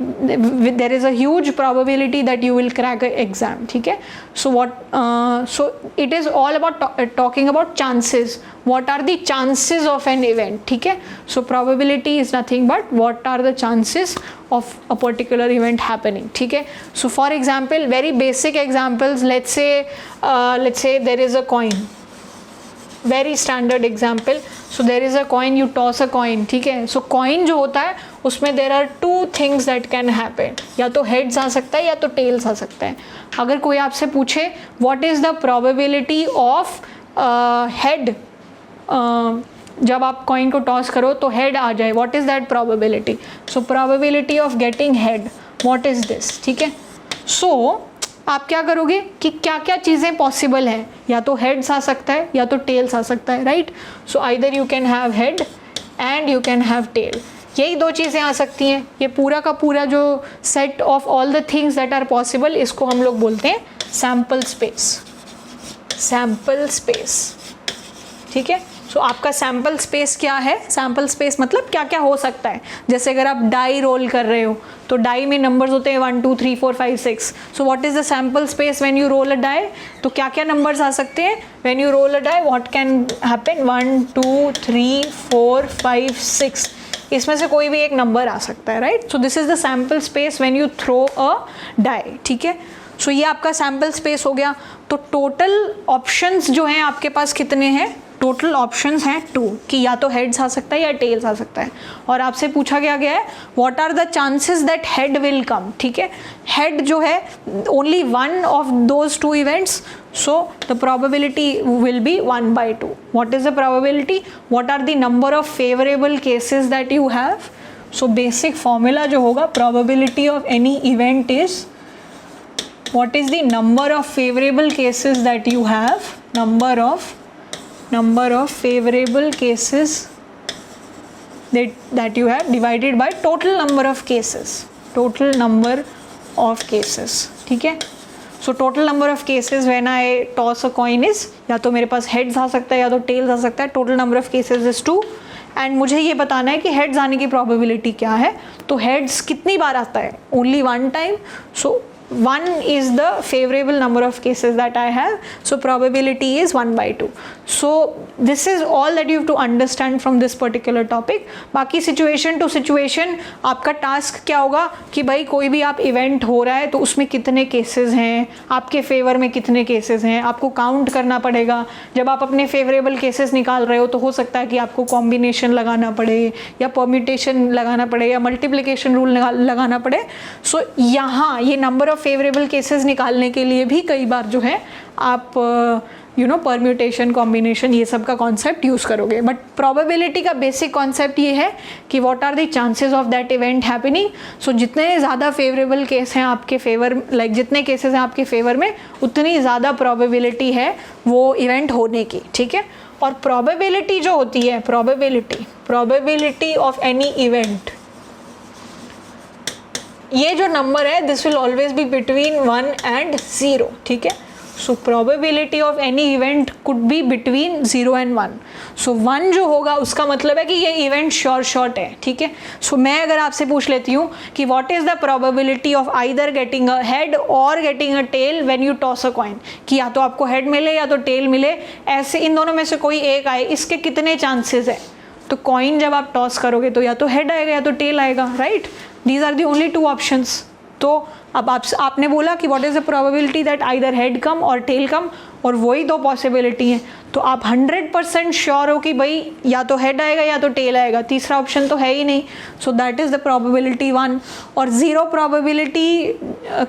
देर is a huge probability that you will crack exam, ठीक है. So it is all about talking about chances, what are the chances of an event, ठीक है. So probability is nothing but what are the chances of a particular event happening, ठीक है. So for example, very basic examples, let's say there is a coin, very standard example. So there is a coin, you toss a coin, ठीक है. So coin जो होता है उसमें there are two things that can happen, या तो heads आ सकता है या तो tails आ सकता है. अगर कोई आपसे पूछे what is the probability of head, जब आप कॉइन को टॉस करो तो हेड आ जाए, what is that probability. So probability of getting head, what is this, ठीक है. सो आप क्या करोगे कि क्या क्या चीज़ें पॉसिबल हैं, या तो हेड्स आ सकता है या तो टेल्स आ सकता है, right. So either you can have head and you can have tail, यही दो चीज़ें आ सकती हैं. ये पूरा का पूरा जो set of all the things that are possible, इसको हम लोग बोलते हैं सैम्पल स्पेस. सैम्पल स्पेस, ठीक है. सो आपका सैम्पल स्पेस क्या है, सैम्पल स्पेस मतलब क्या क्या हो सकता है. जैसे अगर आप डाई रोल कर रहे हो तो डाई में नंबर्स होते हैं 1 2 3 4 5 6. So what is the sample space when you roll a die, तो क्या क्या नंबर्स आ सकते हैं when you roll a die, what can happen, 1 2 3 4 5 6, इसमें से कोई भी एक नंबर आ सकता है, right. So this is the sample space when you throw a die, ठीक है. सो ये आपका सैम्पल स्पेस हो गया. तो टोटल ऑप्शंस जो हैं आपके पास कितने हैं, टोटल ऑप्शंस हैं 2, कि या तो हेड्स आ सकता है या टेल्स आ सकता है. और आपसे पूछा गया है what are the chances that head will come, ठीक है. हेड जो है only one of those 2 events, so the probability will be 1/2. What is the probability, what are the number of favourable cases that you have. So basic formula जो होगा, probability of any event is what is the number of favorable cases that you have, number of favorable cases that you have divided by total number of cases, ठीक है. so total number of cases when I toss a coin is, या तो मेरे पास heads आ सकता है या तो tails आ सकता है. total number of cases is 2, and मुझे ये बताना है कि हेड्स आने की प्रोबेबिलिटी क्या है. तो हेड्स कितनी बार आता है, only 1 time. So 1 is the favorable number of cases that I have, so probability is 1/2. So this is all that you have to understand from this particular topic. बाकी situation to situation आपका task क्या होगा कि भाई कोई भी आप event हो रहा है तो उसमें कितने केसेस हैं, आपके फेवर में कितने केसेस हैं, आपको काउंट करना पड़ेगा. जब आप अपने फेवरेबल केसेस निकाल रहे हो तो हो सकता है कि आपको कॉम्बिनेशन लगाना पड़े या परम्यूटेशन लगाना पड़े या मल्टीप्लिकेशन रूल लगाना पड़े. सो यहाँ ये नंबर ऑफ फेवरेबल केसेस निकालने के लिए भी कई बार जो है आप परम्यूटेशन, कॉम्बिनेशन, ये सब का कॉन्सेप्ट यूज़ करोगे. बट प्रोबेबिलिटी का बेसिक कॉन्सेप्ट ये है कि what are the chances of that event happening. So जितने ज़्यादा फेवरेबल केस हैं आपके फेवर, जितने केसेस हैं आपके फेवर में, उतनी ज़्यादा प्रोबेबिलिटी है वो इवेंट होने की, ठीक है. और प्रोबेबिलिटी जो होती है, प्रोबेबिलिटी ऑफ एनी इवेंट, ये जो नंबर है this will always be between 1 and 0, ठीक है. सो probability of any event could be between 0 and 1. सो 1 जो होगा उसका मतलब है कि ये इवेंट शॉर्ट है, ठीक है. सो मैं अगर आपसे पूछ लेती हूँ कि what is the probability of either getting a head or getting a tail when you toss a coin, कि या तो आपको हेड मिले या तो टेल मिले, ऐसे इन दोनों में से कोई एक आए, इसके कितने चांसेस है. तो कॉइन जब आप टॉस करोगे तो या तो हेड आएगा या तो टेल आएगा, right. These are the only 2 options. तो अब आपने बोला कि what is the probability that either head come or tail कम, और वही 2 पॉसिबिलिटी हैं. तो आप 100% श्योर हो कि भाई या तो हेड आएगा या तो टेल आएगा, तीसरा ऑप्शन तो है ही नहीं. सो दैट इज़ द प्रोबेबिलिटी 1. और 0 प्रोबेबिलिटी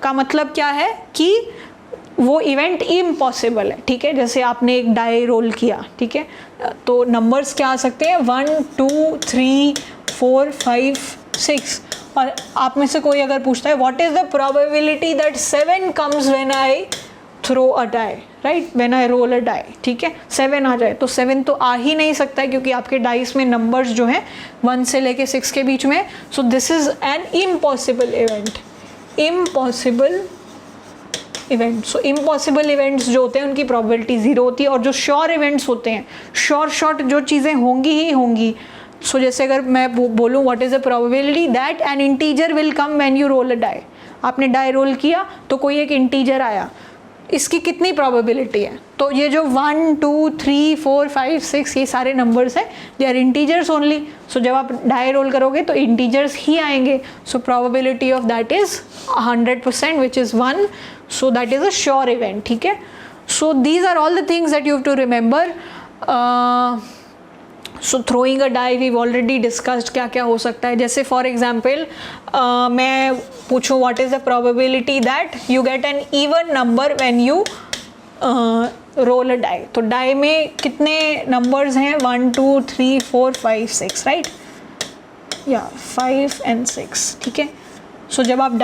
का मतलब क्या है कि वो इवेंट इम्पॉसिबल है, ठीक है. जैसे आपने एक डाई रोल किया, ठीक है, तो नंबर्स क्या आ सकते हैं, 1 2 3 4 5 6. और आप में से कोई अगर पूछता है what is the probability that 7 comes when I throw a die, right, when I roll a die, ठीक है. 7 आ जाए तो 7 तो आ ही नहीं सकता है क्योंकि आपके डाइस में नंबर्स जो हैं 1 से लेके 6 के बीच में. सो this is an impossible event, impossible event. So impossible events जो होते हैं उनकी प्रोबेबिलिटी 0 होती है. और जो श्योर इवेंट्स होते हैं, श्योर जो चीज़ें होंगी ही होंगी, सो जैसे अगर मैं बोलूँ what is the probability that an integer will come when you roll a die, आपने डाई रोल किया तो कोई एक इंटीजर आया, इसकी कितनी प्रोबेबिलिटी है? तो ये जो 1 2 3 4 5 6 ये सारे नंबर्स हैं, they are integers only. So जब आप डाई रोल करोगे तो इंटीजर्स ही आएंगे, so probability of that is 100% which is 1, so that is a sure event, ठीक है। So these are all the things that you have to remember. So throwing a die we already discussed क्या क्या हो सकता है। जैसे for example मैं पूछूँ what is the probability that you get an even number when you roll a die, तो die में कितने नंबर्स हैं? 1 2 3 4 5 6, राइट, या 5 and 6, ठीक है। सो जब आप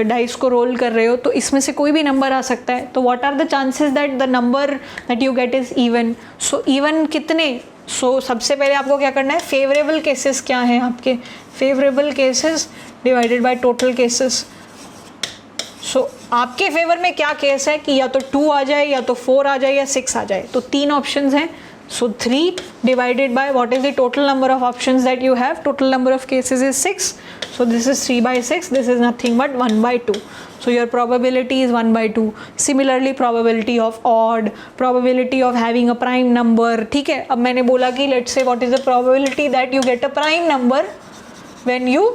डाइस को रोल कर रहे हो तो इसमें से कोई भी नंबर आ सकता है, तो what are the chances that the number that you get is even? So even कितने? सो सबसे पहले आपको क्या करना है, फेवरेबल केसेस क्या हैं आपके, favourable cases divided by total cases. So आपके फेवर में क्या केस है कि या तो 2 आ जाए, या तो 4 आ जाए, या 6 आ जाए, तो 3 ऑप्शंस हैं। सो 3 divided by what is the total number of options that you have, total number of cases is 6, so this is 3/6, this is nothing but 1/2, so your probability is 1/2. Similarly probability of odd, probability of having a prime number, ठीक है। अब मैंने बोला कि let's say what is the probability that you get a prime number when you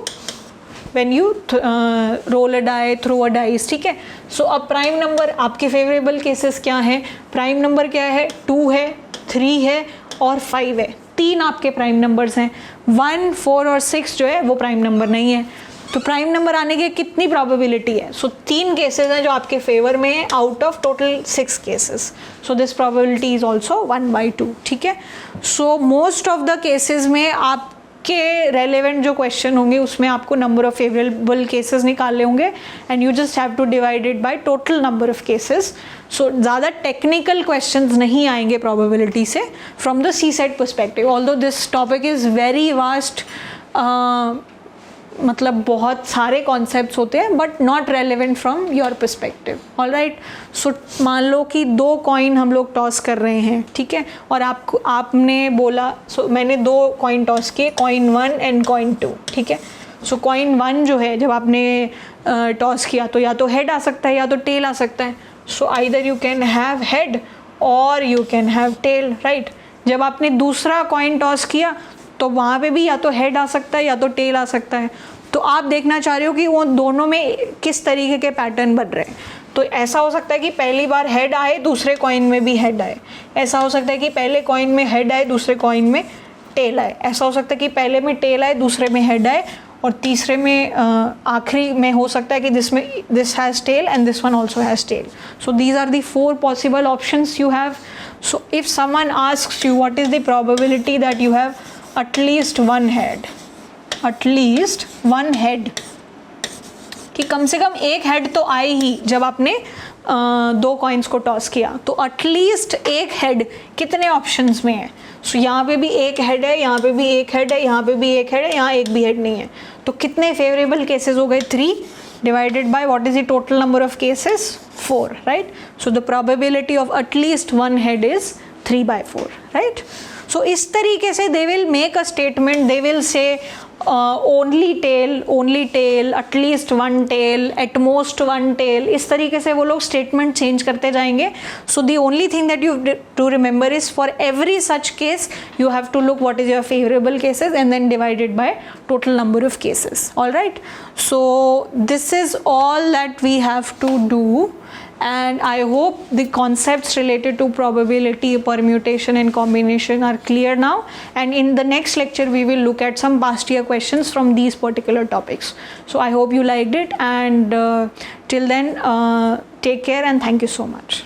roll a die through a dice, ठीक है। so अब prime number आपके फेवरेबल केसेस क्या हैं? प्राइम नंबर क्या है? 2 है, 3 है और 5 है, 3 आपके प्राइम नंबर्स हैं। 1 4 और 6 जो है वो प्राइम नंबर नहीं है, तो प्राइम नंबर आने की कितनी प्रोबेबिलिटी है? सो 3 केसेस हैं जो आपके फेवर में है out of total 6 cases, so this probability is also 1/2, ठीक है। So most of the cases में आपके रेलेवेंट जो क्वेश्चन होंगे उसमें आपको नंबर ऑफ फेवरेबल केसेस निकालने होंगे and you just have to divide it by total number of cases. So ज़्यादा टेक्निकल क्वेश्चंस नहीं आएंगे प्रोबेबिलिटी से from the CSAT perspective, although this topic is very vast, मतलब बहुत सारे कॉन्सेप्ट्स होते हैं but not relevant from your perspective, alright. So मान लो कि 2 कॉइन हम लोग टॉस कर रहे हैं, ठीक है, और आपने बोला, सो मैंने 2 कॉइन टॉस किए, कॉइन 1 एंड कॉइन 2, ठीक है। सो कॉइन 1 जो है जब आपने टॉस किया तो या तो हेड आ सकता है या तो टेल आ सकता है, so either you can have head or you can have tail, right. जब आपने दूसरा कॉइन टॉस किया तो वहाँ पे भी या तो हेड आ सकता है या तो टेल आ सकता है, तो आप देखना चाह रहे हो कि वो दोनों में किस तरीके के पैटर्न बन रहे हैं। तो ऐसा हो सकता है कि पहली बार हेड आए, दूसरे कॉइन में भी हेड आए, ऐसा हो सकता है कि पहले कॉइन में हेड आए, दूसरे कॉइन में टेल आए, ऐसा हो सकता है कि पहले में टेल आए, दूसरे में हेड आए, और तीसरे में आखिरी में हो सकता है कि जिसमें this has tail and this one also has tail. So these are the 4 possible options you have. So if someone asks you what is the probability that you have at least one head, कि कम से कम एक head तो आए ही जब आपने 2 coins को toss किया, तो एटलीस्ट एक हेड कितने ऑप्शंस में है? सो यहाँ पे भी एक हेड है, यहाँ पे भी एक हेड है, यहाँ पे भी एक हेड है, यहाँ एक भी हेड नहीं है, तो कितने फेवरेबल केसेस हो गए? 3 divided by what is the total number of cases? 4, right. So the probability of at least one head is 3/4, right. So इस तरीके से they will make a statement, they will say only tail, at least one tail, at most one tail, इस तरीके से वो लोग statement change करते जाएंगे। So the only thing that you to remember is for every such case you have to look what is your favourable cases and then divided by total number of cases, all right. So this is all that we have to do, and I hope the concepts related to probability, permutation and combination are clear now, and in the next lecture we will look at some past year questions from these particular topics. So I hope you liked it, and till then take care and thank you so much.